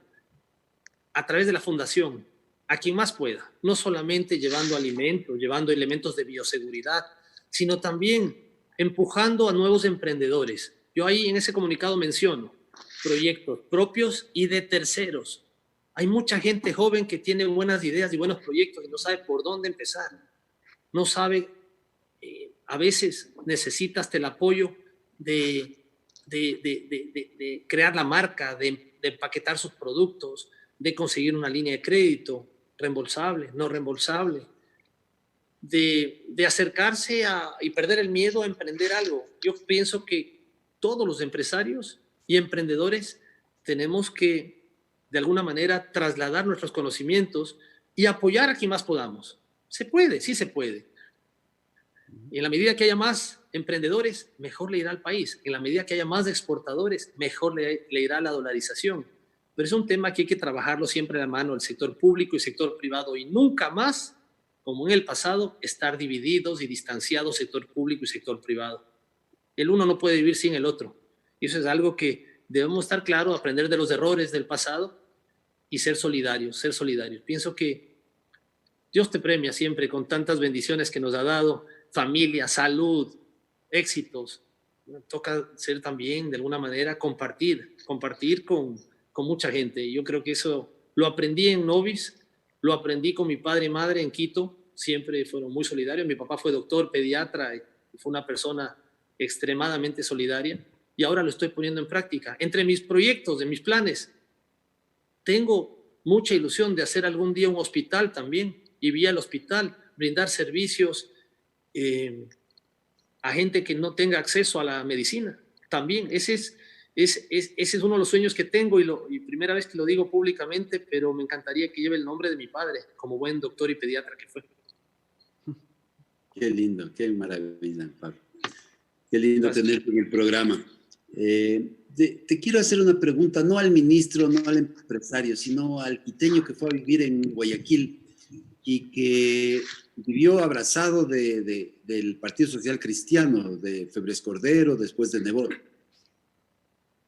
a través de la fundación a quien más pueda, no solamente llevando alimentos, llevando elementos de bioseguridad, sino también empujando a nuevos emprendedores. Yo ahí en ese comunicado menciono proyectos propios y de terceros. Hay mucha gente joven que tiene buenas ideas y buenos proyectos y no sabe por dónde empezar. No sabe, a veces necesita hasta el apoyo de crear la marca, de empaquetar sus productos, de conseguir una línea de crédito reembolsable, no reembolsable, de acercarse y perder el miedo a emprender algo. Yo pienso que todos los empresarios y emprendedores tenemos que, de alguna manera, trasladar nuestros conocimientos y apoyar a quien más podamos. Se puede, sí se puede. Y en la medida que haya más emprendedores, mejor le irá al país. En la medida que haya más exportadores, mejor le irá la dolarización. Pero es un tema que hay que trabajarlo siempre de la mano del sector público y sector privado, y nunca más, como en el pasado, estar divididos y distanciados sector público y sector privado. El uno no puede vivir sin el otro. Y eso es algo que debemos estar claros, aprender de los errores del pasado y ser solidarios, ser solidarios. Pienso que Dios te premia siempre con tantas bendiciones que nos ha dado, familia, salud, éxitos. Toca ser también, de alguna manera, compartir con mucha gente. Yo creo que eso lo aprendí en Novis, lo aprendí con mi padre y madre en Quito, siempre fueron muy solidarios. Mi papá fue doctor, pediatra, y fue una persona extremadamente solidaria, y ahora lo estoy poniendo en práctica. Entre mis proyectos, de mis planes, tengo mucha ilusión de hacer algún día un hospital también, y vía el hospital brindar servicios a gente que no tenga acceso a la medicina. También ese es uno de los sueños que tengo, y primera vez que lo digo públicamente, pero me encantaría que lleve el nombre de mi padre, como buen doctor y pediatra que fue. Qué lindo, qué maravilla, Pablo. Qué lindo Gracias. tenerte en el programa. Te quiero hacer una pregunta, no al ministro, no al empresario, sino al quiteño que fue a vivir en Guayaquil y que vivió abrazado del Partido Social Cristiano, de Febres Cordero, después de Nebot.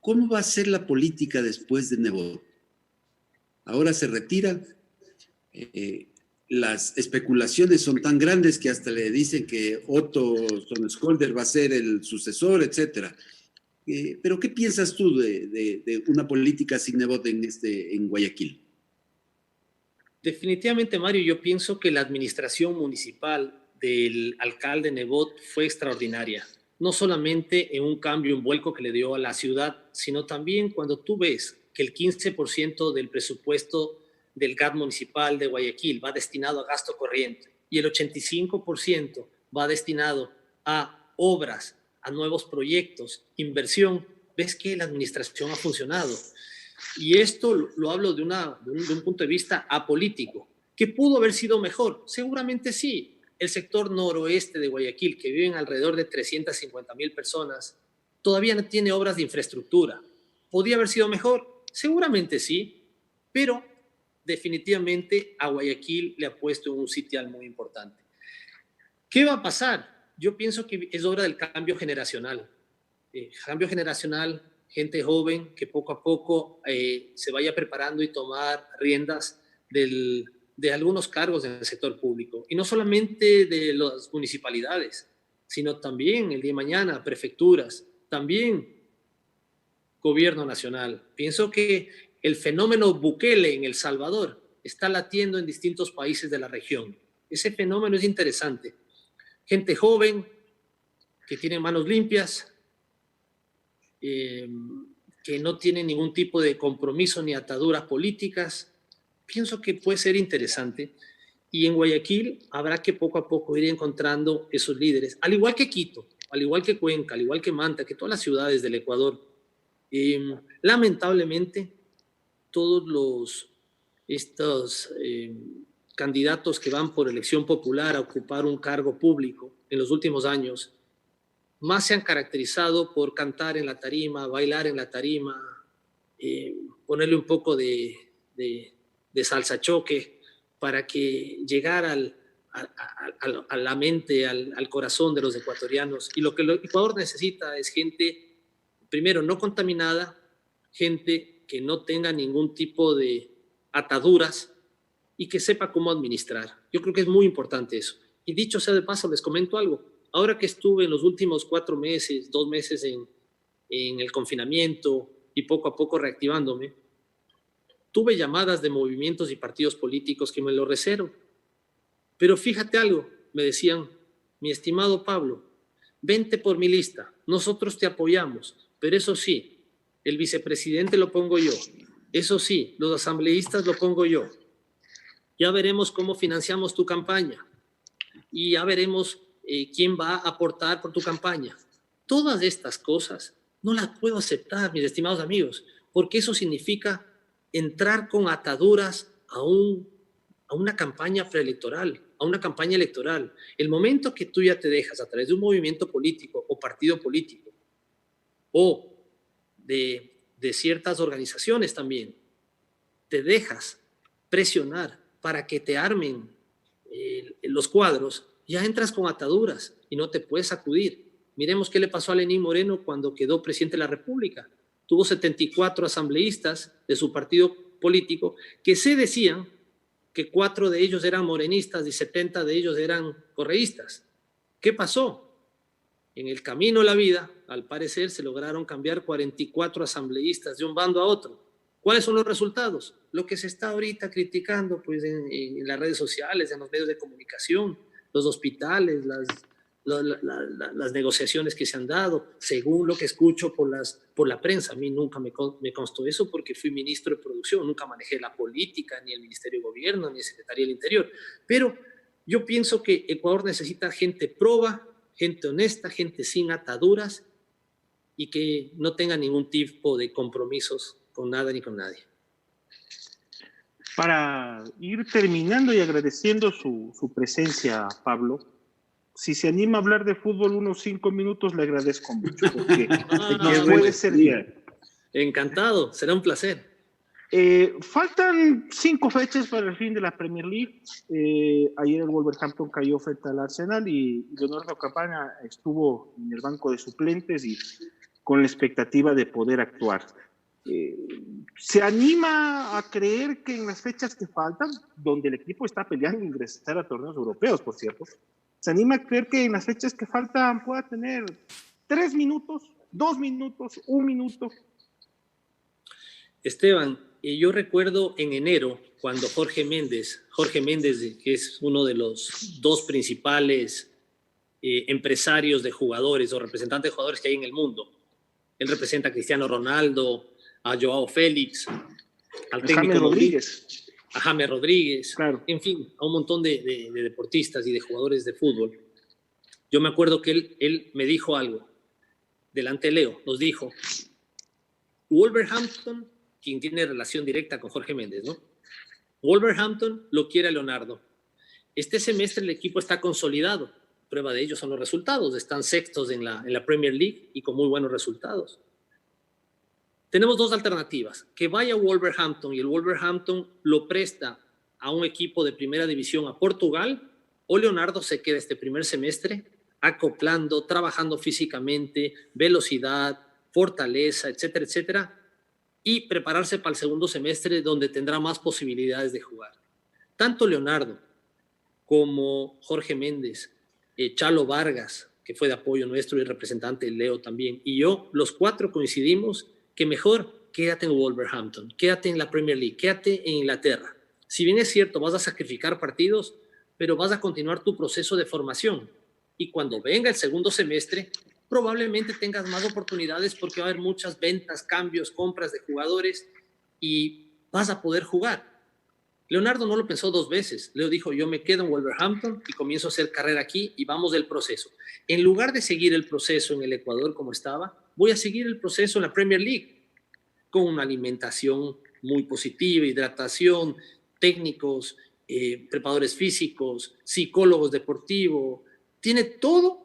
¿Cómo va a ser la política después de Nebot? Ahora se retira. Las especulaciones son tan grandes que hasta le dicen que Otto Sonnenscholder va a ser el sucesor, etc. Pero ¿qué piensas tú de una política sin Nebot en Guayaquil? Definitivamente, Mario, yo pienso que la administración municipal del alcalde Nebot fue extraordinaria. No solamente en un cambio, un vuelco que le dio a la ciudad, sino también cuando tú ves que el 15% del presupuesto del GAT municipal de Guayaquil va destinado a gasto corriente y el 85% va destinado a obras, a nuevos proyectos, inversión, ves que la administración ha funcionado. Y esto lo hablo de un punto de vista apolítico. ¿Que pudo haber sido mejor? Seguramente sí. El sector noroeste de Guayaquil, que viven alrededor de 350,000 personas, todavía no tiene obras de infraestructura. ¿Podría haber sido mejor? Seguramente sí, pero definitivamente a Guayaquil le ha puesto en un sitial muy importante. ¿Qué va a pasar? Yo pienso que es hora del cambio generacional. Cambio generacional, gente joven que poco a poco se vaya preparando y tomar riendas de algunos cargos en el sector público. Y no solamente de las municipalidades, sino también el día de mañana, prefecturas, también gobierno nacional. Pienso que el fenómeno Bukele en El Salvador está latiendo en distintos países de la región. Ese fenómeno es interesante. Gente joven que tiene manos limpias, que no tiene ningún tipo de compromiso ni ataduras políticas. Pienso que puede ser interesante. Y en Guayaquil habrá que poco a poco ir encontrando esos líderes, al igual que Quito, al igual que Cuenca, al igual que Manta, que todas las ciudades del Ecuador. Lamentablemente, todos estos candidatos que van por elección popular a ocupar un cargo público en los últimos años, más se han caracterizado por cantar en la tarima, bailar en la tarima, ponerle un poco de salsa choque para que llegara a la mente, al corazón de los ecuatorianos. Y lo que el Ecuador necesita es gente, primero, no contaminada, gente que no tenga ningún tipo de ataduras y que sepa cómo administrar. Yo creo que es muy importante eso. Y dicho sea de paso, les comento algo. Ahora que estuve en los últimos 4 meses, 2 meses en el confinamiento y poco a poco reactivándome, tuve llamadas de movimientos y partidos políticos que me lo reservo. Pero fíjate algo, me decían, mi estimado Pablo, vente por mi lista, nosotros te apoyamos, pero eso sí, el vicepresidente lo pongo yo, Eso sí, los asambleístas lo pongo yo. Ya veremos cómo financiamos tu campaña y ya veremos quién va a aportar por tu campaña. Todas estas cosas no las puedo aceptar, mis estimados amigos, porque eso significa entrar con ataduras a una campaña preelectoral, a una campaña electoral. El momento que tú ya te dejas a través de un movimiento político o partido político o de ciertas organizaciones también, te dejas presionar para que te armen los cuadros, ya entras con ataduras y no te puedes sacudir. Miremos qué le pasó a Lenín Moreno cuando quedó presidente de la República. Tuvo 74 asambleístas de su partido político que se decían que 4 de ellos eran morenistas y 70 de ellos eran correístas. ¿Qué pasó? En el camino de la vida, al parecer, se lograron cambiar 44 asambleístas de un bando a otro. ¿Cuáles son los resultados? Lo que se está ahorita criticando pues, en las redes sociales, en los medios de comunicación, los hospitales, las negociaciones que se han dado, según lo que escucho por la prensa. A mí nunca me constó eso porque fui ministro de producción, nunca manejé la política, ni el Ministerio de Gobierno, ni el Secretaría del Interior. Pero yo pienso que Ecuador necesita gente proba, gente honesta, gente sin ataduras y que no tenga ningún tipo de compromisos con nada ni con nadie. Para ir terminando y agradeciendo su presencia, Pablo, si se anima a hablar de fútbol unos 5 minutos, le agradezco mucho, porque nos puede servir. Encantado, será un placer. Faltan 5 fechas para el fin de la Premier League. Ayer el Wolverhampton cayó frente al Arsenal y Leonardo Campana estuvo en el banco de suplentes y con la expectativa de poder actuar. ¿Se anima a creer que en las fechas que faltan, donde el equipo está peleando ingresar a torneos europeos, por cierto, se anima a creer que en las fechas que faltan pueda tener 3 minutos, 2 minutos, 1 minuto? Esteban, yo recuerdo en enero cuando Jorge Méndez, que es uno de los 2 principales empresarios de jugadores o representantes de jugadores que hay en el mundo, él representa a Cristiano Ronaldo, a Joao Félix, al técnico Rodríguez, a James Rodríguez, claro. En fin, a un montón de deportistas y de jugadores de fútbol. Yo me acuerdo que él me dijo algo, delante de Leo, nos dijo, Wolverhampton, quien tiene relación directa con Jorge Méndez, ¿no? Wolverhampton lo quiere a Leonardo. Este semestre el equipo está consolidado. Prueba de ello son los resultados. Están sextos en la Premier League y con muy buenos resultados. Tenemos 2 alternativas. Que vaya Wolverhampton y el Wolverhampton lo presta a un equipo de primera división a Portugal, o Leonardo se queda este primer semestre acoplando, trabajando físicamente, velocidad, fortaleza, etcétera, etcétera, y prepararse para el segundo semestre donde tendrá más posibilidades de jugar. Tanto Leonardo como Jorge Méndez, Chalo Vargas, que fue de apoyo nuestro y representante Leo también, y yo, los 4 coincidimos que mejor quédate en Wolverhampton, quédate en la Premier League, quédate en Inglaterra. Si bien es cierto, vas a sacrificar partidos, pero vas a continuar tu proceso de formación. Y cuando venga el segundo semestre, probablemente tengas más oportunidades porque va a haber muchas ventas, cambios, compras de jugadores y vas a poder jugar. Leonardo no lo pensó 2 veces. Leo dijo, yo me quedo en Wolverhampton y comienzo a hacer carrera aquí y vamos del proceso. En lugar de seguir el proceso en el Ecuador como estaba, voy a seguir el proceso en la Premier League con una alimentación muy positiva, hidratación, técnicos, preparadores físicos, psicólogos deportivos. Tiene todo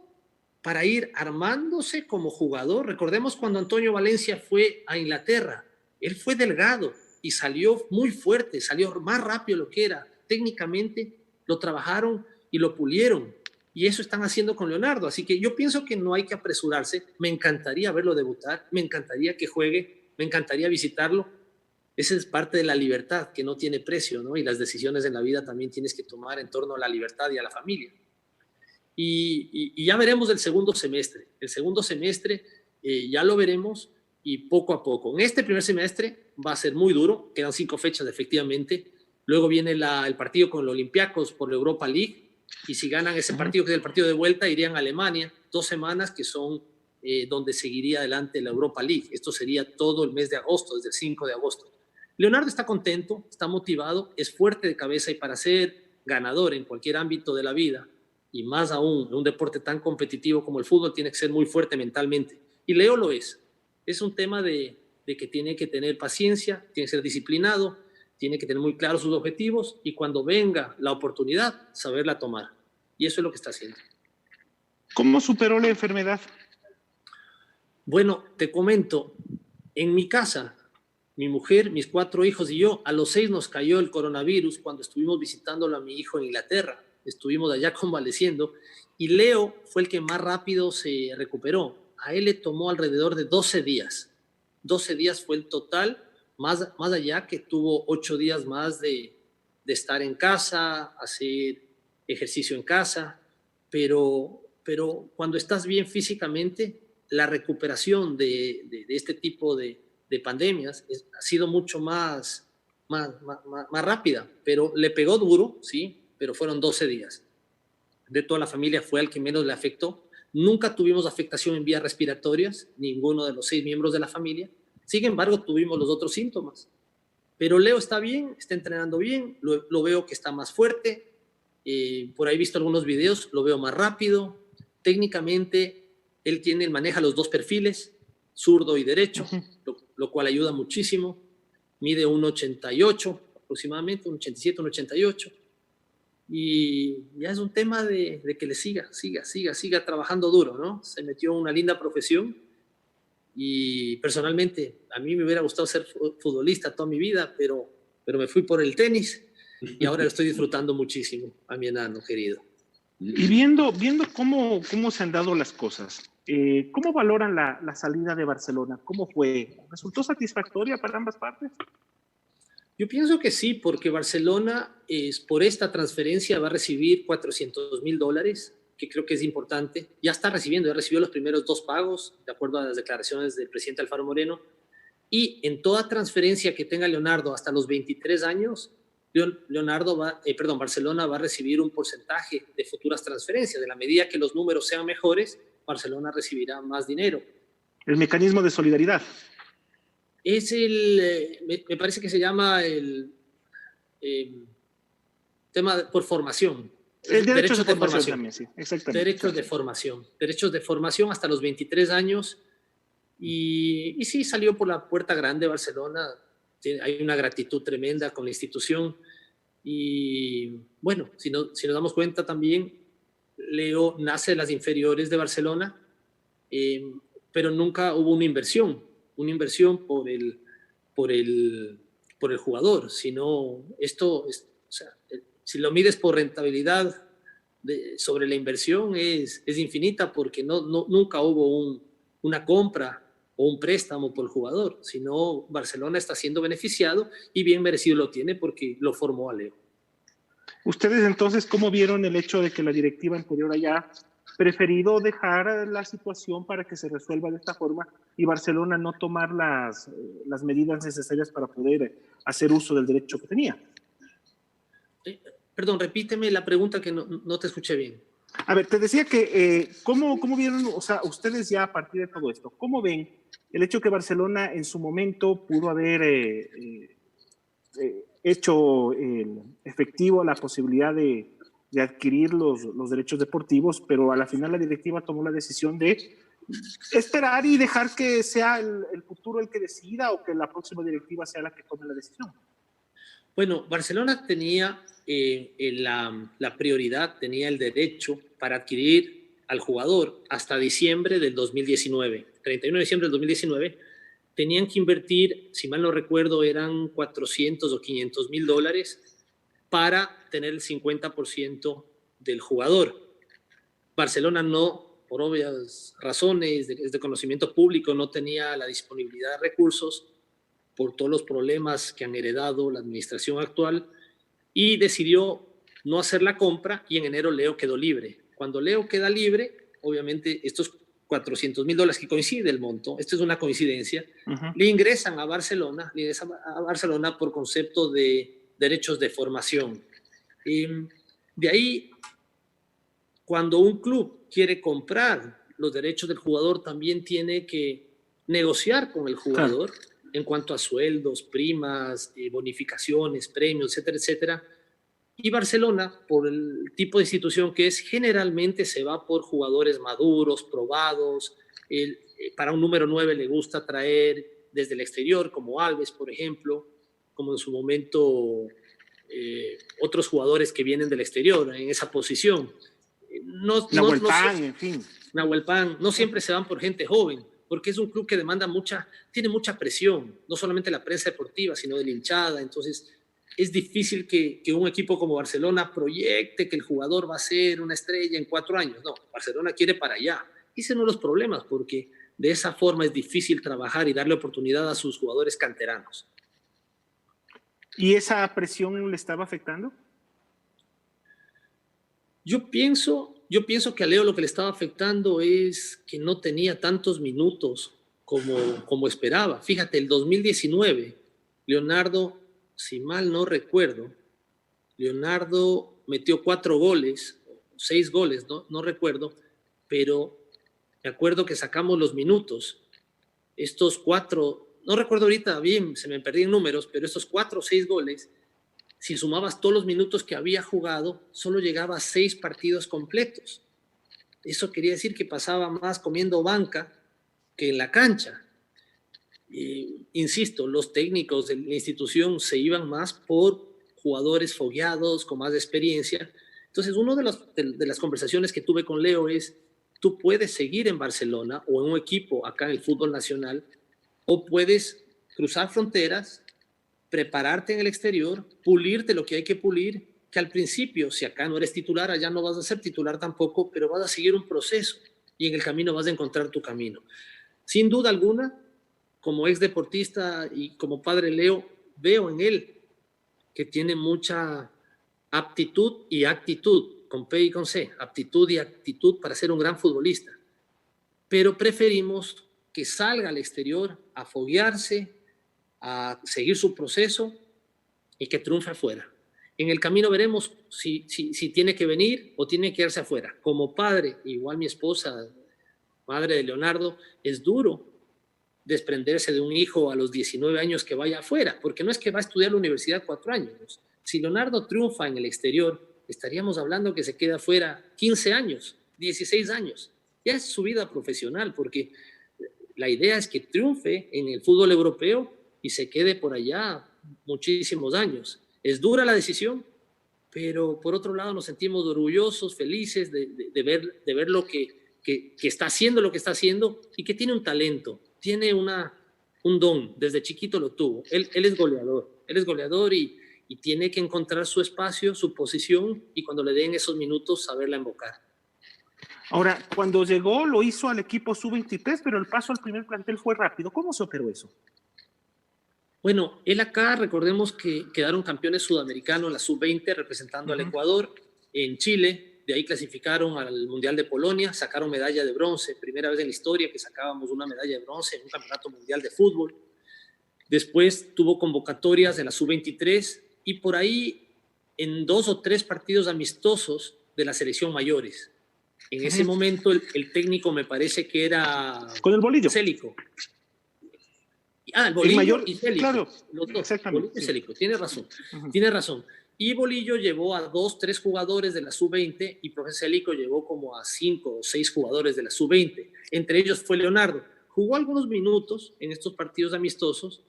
para ir armándose como jugador. Recordemos cuando Antonio Valencia fue a Inglaterra. Él fue delgado y salió muy fuerte, salió más rápido de lo que era. Técnicamente lo trabajaron y lo pulieron. Y eso están haciendo con Leonardo. Así que yo pienso que no hay que apresurarse. Me encantaría verlo debutar, me encantaría que juegue, me encantaría visitarlo. Esa es parte de la libertad que no tiene precio, ¿no? Y las decisiones en la vida también tienes que tomar en torno a la libertad y a la familia. Y ya veremos el segundo semestre. El segundo semestre ya lo veremos y poco a poco. En este primer semestre va a ser muy duro, quedan 5 fechas efectivamente. Luego viene el partido con los Olympiacos por la Europa League. Y si ganan ese partido, que es el partido de vuelta, irían a Alemania, 2 semanas que son donde seguiría adelante la Europa League. Esto sería todo el mes de agosto, desde el 5 de agosto. Leonardo está contento, está motivado, es fuerte de cabeza y para ser ganador en cualquier ámbito de la vida, y más aún en un deporte tan competitivo como el fútbol, tiene que ser muy fuerte mentalmente. Y Leo lo es. Es un tema de que tiene que tener paciencia, tiene que ser disciplinado, tiene que tener muy claros sus objetivos y cuando venga la oportunidad, saberla tomar. Y eso es lo que está haciendo. ¿Cómo superó la enfermedad? Bueno, te comento, en mi casa, mi mujer, mis 4 hijos y yo, a los 6 nos cayó el coronavirus cuando estuvimos visitándolo a mi hijo en Inglaterra. Estuvimos allá convaleciendo y Leo fue el que más rápido se recuperó. A él le tomó alrededor de 12 días. 12 días fue el total, más allá que tuvo 8 días más de estar en casa, hacer ejercicio en casa, pero cuando estás bien físicamente, la recuperación de este tipo de pandemias ha sido mucho más rápida, pero le pegó duro, sí, pero fueron 12 días. De toda la familia fue al que menos le afectó. Nunca tuvimos afectación en vías respiratorias, ninguno de los 6 miembros de la familia. Sin embargo, tuvimos los otros síntomas. Pero Leo está bien, está entrenando bien, lo veo que está más fuerte. Por ahí he visto algunos videos, lo veo más rápido. Técnicamente, él maneja los 2 perfiles, zurdo y derecho, lo cual ayuda muchísimo. Mide 1,88 aproximadamente, 1,87, 1,88. Y ya es un tema de que le siga trabajando duro, ¿no? Se metió en una linda profesión y personalmente a mí me hubiera gustado ser futbolista toda mi vida, pero me fui por el tenis y ahora lo estoy disfrutando muchísimo a mi enano querido. Y viendo cómo se han dado las cosas, ¿cómo valoran la salida de Barcelona? ¿Cómo fue? ¿Resultó satisfactoria para ambas partes? Yo pienso que sí, porque Barcelona por esta transferencia va a recibir $400,000, que creo que es importante. Ya está recibiendo, ya recibió los primeros 2 pagos, de acuerdo a las declaraciones del presidente Alfaro Moreno. Y en toda transferencia que tenga Leonardo hasta los 23 años, Barcelona va a recibir un porcentaje de futuras transferencias. De la medida que los números sean mejores, Barcelona recibirá más dinero. El mecanismo de solidaridad. Es me parece que se llama el tema por formación. El derechos de formación también, sí, exactamente. Derechos de formación hasta los 23 años. Y sí, salió por la puerta grande Barcelona. Hay una gratitud tremenda con la institución. Y bueno, si nos damos cuenta también, Leo nace de las inferiores de Barcelona, pero nunca hubo una inversión por el jugador, sino si lo mides por rentabilidad sobre la inversión es infinita porque nunca hubo una compra o un préstamo por el jugador, sino Barcelona está siendo beneficiado y bien merecido lo tiene porque lo formó a Leo. ¿Ustedes entonces cómo vieron el hecho de que la directiva anterior haya preferido dejar la situación para que se resuelva de esta forma y Barcelona no tomar las medidas necesarias para poder hacer uso del derecho que tenía? Perdón, repíteme la pregunta que no te escuché bien. A ver, te decía que ¿cómo vieron, o sea, ustedes ya a partir de todo esto, cómo ven el hecho que Barcelona en su momento pudo haber hecho efectivo la posibilidad de adquirir los derechos deportivos, pero a la final la directiva tomó la decisión de esperar y dejar que sea el futuro el que decida o que la próxima directiva sea la que tome la decisión? Bueno, Barcelona tenía la prioridad, tenía el derecho para adquirir al jugador hasta diciembre del 2019, 31 de diciembre del 2019, tenían que invertir, si mal no recuerdo, eran $400 o $500,000 para tener el 50% del jugador. Barcelona no, por obvias razones de conocimiento público, no tenía la disponibilidad de recursos por todos los problemas que han heredado la administración actual y decidió no hacer la compra y en enero Leo quedó libre. Cuando Leo queda libre, obviamente estos $400,000 que coincide el monto, esto es una coincidencia, le ingresan a Barcelona por concepto de derechos de formación. De ahí, cuando un club quiere comprar los derechos del jugador, también tiene que negociar con el jugador en cuanto a sueldos, primas, bonificaciones, premios, etcétera, etcétera. Y Barcelona, por el tipo de institución que es, generalmente se va por jugadores maduros, probados. Para un número 9 le gusta traer desde el exterior, como Alves, por ejemplo, como en su momento otros jugadores que vienen del exterior en esa posición. Nahuel Pan, en fin. Nahuel Pan, no siempre se van por gente joven, porque es un club que tiene mucha presión, no solamente la prensa deportiva, sino de la hinchada. Entonces es difícil que un equipo como Barcelona proyecte que el jugador va a ser una estrella en 4 años. No, Barcelona quiere para allá. Y ese es uno de los problemas, porque de esa forma es difícil trabajar y darle oportunidad a sus jugadores canteranos. ¿Y esa presión le estaba afectando? Yo pienso que a Leo lo que le estaba afectando es que no tenía tantos minutos como esperaba. Fíjate, el 2019, Leonardo, si mal no recuerdo, Leonardo metió 4 goles, 6 goles, no recuerdo, pero me acuerdo que sacamos los minutos. Estos 4, no recuerdo ahorita bien, se me perdí en números, pero estos 4 o 6 goles, si sumabas todos los minutos que había jugado, solo llegaba a 6 partidos completos. Eso quería decir que pasaba más comiendo banca que en la cancha. Insisto, los técnicos de la institución se iban más por jugadores fogueados, con más experiencia. Entonces, una de las conversaciones que tuve con Leo es, tú puedes seguir en Barcelona o en un equipo acá en el fútbol nacional, o puedes cruzar fronteras, prepararte en el exterior, pulirte lo que hay que pulir, que al principio, si acá no eres titular, allá no vas a ser titular tampoco, pero vas a seguir un proceso y en el camino vas a encontrar tu camino. Sin duda alguna, como ex deportista y como padre Leo, veo en él que tiene mucha aptitud y actitud, con P y con C, aptitud y actitud para ser un gran futbolista. Pero preferimos que salga al exterior a foguearse, a seguir su proceso y que triunfe afuera. En el camino veremos si tiene que venir o tiene que irse afuera. Como padre, igual mi esposa, madre de Leonardo, es duro desprenderse de un hijo a los 19 años que vaya afuera, porque no es que va a estudiar la universidad 4 años. Si Leonardo triunfa en el exterior, estaríamos hablando que se queda afuera 15 años, 16 años. Ya es su vida profesional, porque la idea es que triunfe en el fútbol europeo y se quede por allá muchísimos años. Es dura la decisión, pero por otro lado nos sentimos orgullosos, felices de ver lo que está haciendo, lo que está haciendo, y que tiene un talento, tiene un don, desde chiquito lo tuvo. Él es goleador y tiene que encontrar su espacio, su posición, y cuando le den esos minutos saberla invocar. Ahora, cuando llegó lo hizo al equipo sub-23, pero el paso al primer plantel fue rápido. ¿Cómo se operó eso? Bueno, él acá, recordemos que quedaron campeones sudamericanos en la sub-20 representando al Ecuador, en Chile. De ahí clasificaron al Mundial de Polonia, sacaron medalla de bronce, primera vez en la historia que sacábamos una medalla de bronce en un campeonato mundial de fútbol. Después tuvo convocatorias de la sub-23 y por ahí en 2 o 3 partidos amistosos de la selección mayores. En ese momento el técnico me parece que era... Con el Bolillo. Célico. El Bolillo mayor, y Célico. Claro, los dos, exactamente. Bolillo y Célico, tiene razón. Tiene razón. Y Bolillo llevó a 2, 3 jugadores de la sub-20 y Profe Célico llevó como a 5 o 6 jugadores de la sub-20. Entre ellos fue Leonardo. Jugó algunos minutos en estos partidos amistosos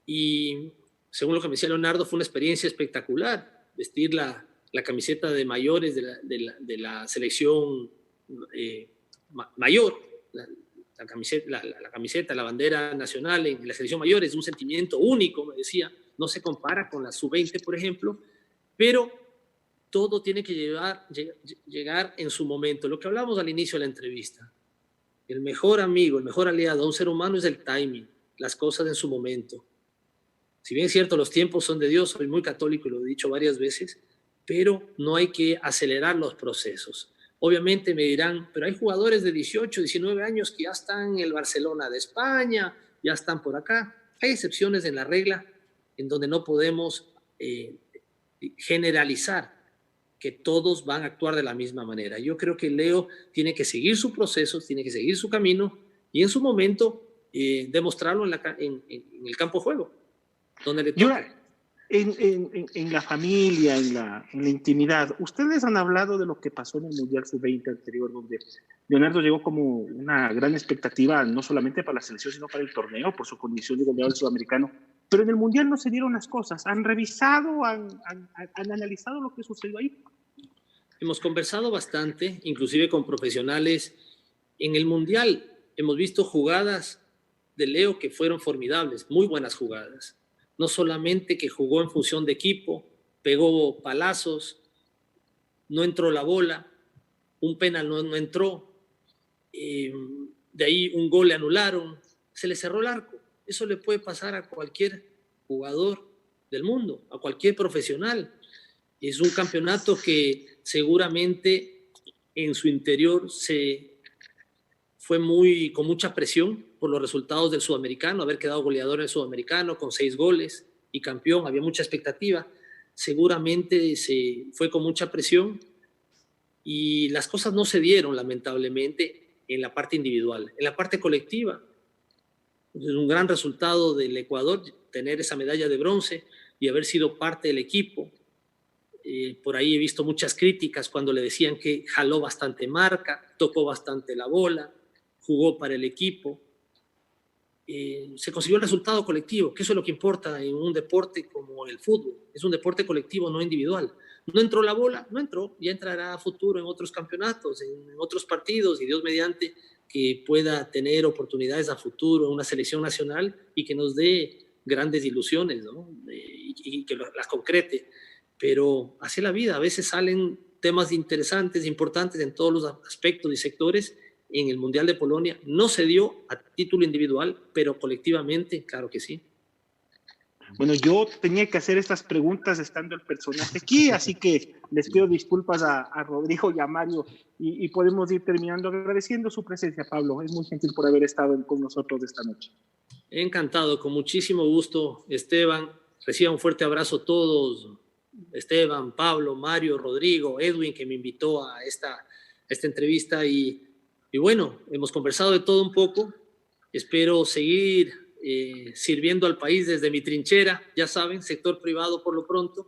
y, según lo que me decía Leonardo, fue una experiencia espectacular. Vestir la camiseta de mayores de la selección mayor, la camiseta, la bandera nacional en la selección mayor es un sentimiento único, me decía. No se compara con la sub-20, por ejemplo, pero todo tiene que llegar en su momento. Lo que hablamos al inicio de la entrevista, el mejor amigo, el mejor aliado a un ser humano es el timing, las cosas en su momento. Si bien es cierto, los tiempos son de Dios, soy muy católico y lo he dicho varias veces, pero no hay que acelerar los procesos. Obviamente me dirán, pero hay jugadores de 18, 19 años que ya están en el Barcelona de España, ya están por acá. Hay excepciones en la regla en donde no podemos generalizar que todos van a actuar de la misma manera. Yo creo que Leo tiene que seguir su proceso, tiene que seguir su camino y en su momento demostrarlo en el campo de juego, donde le Y toca. ahora, en la familia, en la intimidad, ustedes han hablado de lo que pasó en el Mundial Sub-20 anterior, donde Leonardo llegó como una gran expectativa, no solamente para la selección, sino para el torneo, por su condición de goleador sudamericano. Pero en el Mundial no se dieron las cosas. ¿Han revisado, han analizado lo que sucedió ahí? Hemos conversado bastante, inclusive con profesionales. En el Mundial hemos visto jugadas de Leo que fueron formidables, muy buenas jugadas. No solamente que jugó en función de equipo, pegó palazos, no entró la bola, un penal no entró, de ahí un gol le anularon, se le cerró el arco. Eso le puede pasar a cualquier jugador del mundo, a cualquier profesional. Es un campeonato que seguramente en su interior fue con mucha presión por los resultados del sudamericano, haber quedado goleador en el sudamericano con 6 goles y campeón, había mucha expectativa. Seguramente se fue con mucha presión y las cosas no se dieron, lamentablemente, en la parte individual. En la parte colectiva, es un gran resultado del Ecuador tener esa medalla de bronce y haber sido parte del equipo. Por ahí he visto muchas críticas cuando le decían que jaló bastante marca, tocó bastante la bola, jugó para el equipo. Se consiguió el resultado colectivo, que eso es lo que importa en un deporte como el fútbol. Es un deporte colectivo, no individual. No entró la bola, no entró, ya entrará a futuro en otros campeonatos, en otros partidos, y Dios mediante que pueda tener oportunidades a futuro en una selección nacional y que nos dé grandes ilusiones, ¿no? Y que las concrete. Pero así es la vida, a veces salen temas interesantes, importantes en todos los aspectos y sectores. En el Mundial de Polonia no se dio a título individual, pero colectivamente, claro que sí. Bueno, yo tenía que hacer estas preguntas estando el personaje aquí, así que les pido disculpas a Rodrigo y a Mario y podemos ir terminando agradeciendo su presencia, Pablo. Es muy gentil por haber estado con nosotros esta noche. Encantado, con muchísimo gusto, Esteban. Reciban un fuerte abrazo a todos, Esteban, Pablo, Mario, Rodrigo, Edwin, que me invitó a esta entrevista y bueno, hemos conversado de todo un poco. Espero seguir sirviendo al país desde mi trinchera, ya saben, sector privado por lo pronto,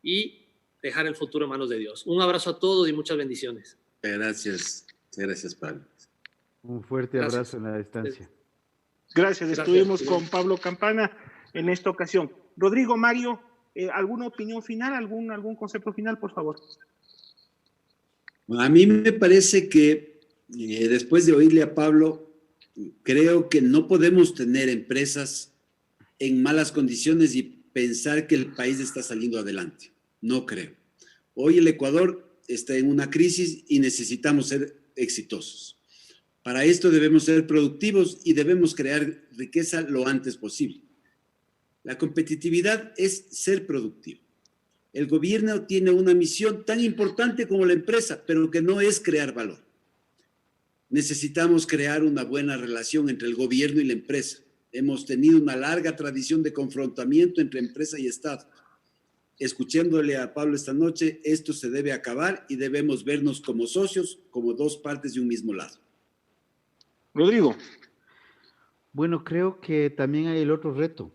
y dejar el futuro en manos de Dios. Un abrazo a todos y muchas bendiciones. Gracias Pablo. Un fuerte abrazo en la distancia. Gracias. Estuvimos con Pablo Campana en esta ocasión. Rodrigo, Mario, ¿alguna opinión final, algún concepto final, por favor? A mí me parece que después de oírle a Pablo, creo que no podemos tener empresas en malas condiciones y pensar que el país está saliendo adelante. No creo. Hoy el Ecuador está en una crisis y necesitamos ser exitosos. Para esto debemos ser productivos y debemos crear riqueza lo antes posible. La competitividad es ser productivo. El gobierno tiene una misión tan importante como la empresa, pero que no es crear valor. Necesitamos crear una buena relación entre el gobierno y la empresa. Hemos tenido una larga tradición de confrontamiento entre empresa y Estado. Escuchándole a Pablo esta noche, esto se debe acabar y debemos vernos como socios, como dos partes de un mismo lado. Rodrigo. Bueno, creo que también hay el otro reto.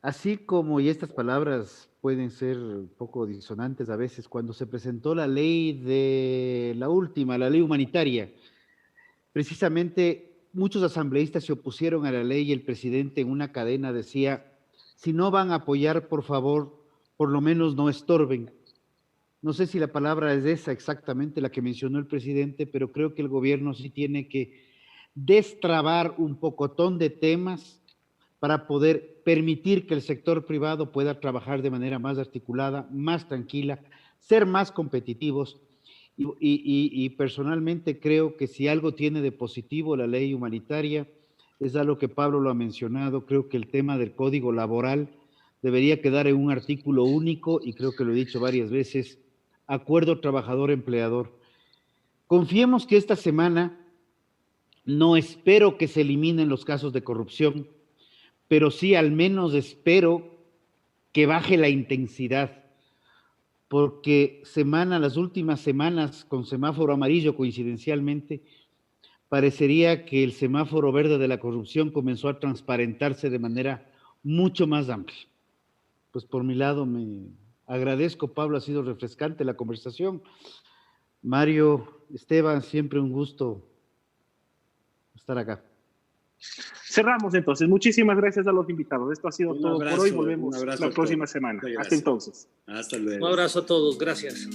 Así como, y estas palabras pueden ser un poco disonantes a veces, cuando se presentó la ley la ley humanitaria, precisamente muchos asambleístas se opusieron a la ley y el presidente en una cadena decía, si no van a apoyar, por favor, por lo menos no estorben. No sé si la palabra es esa exactamente la que mencionó el presidente, pero creo que el gobierno sí tiene que destrabar un pocotón de temas para poder permitir que el sector privado pueda trabajar de manera más articulada, más tranquila, ser más competitivos. Y personalmente creo que si algo tiene de positivo la ley humanitaria, es algo que Pablo lo ha mencionado, creo que el tema del código laboral debería quedar en un artículo único, y creo que lo he dicho varias veces, acuerdo trabajador-empleador. Confiemos que esta semana, no espero que se eliminen los casos de corrupción, pero sí al menos espero que baje la intensidad, porque las últimas semanas con semáforo amarillo coincidencialmente, parecería que el semáforo verde de la corrupción comenzó a transparentarse de manera mucho más amplia. Pues por mi lado me agradezco, Pablo, ha sido refrescante la conversación. Mario, Esteban, siempre un gusto estar acá. Cerramos entonces. Muchísimas gracias a los invitados. Esto ha sido todo por hoy. Volvemos la próxima semana. Hasta entonces. Hasta luego. Un abrazo a todos. Gracias.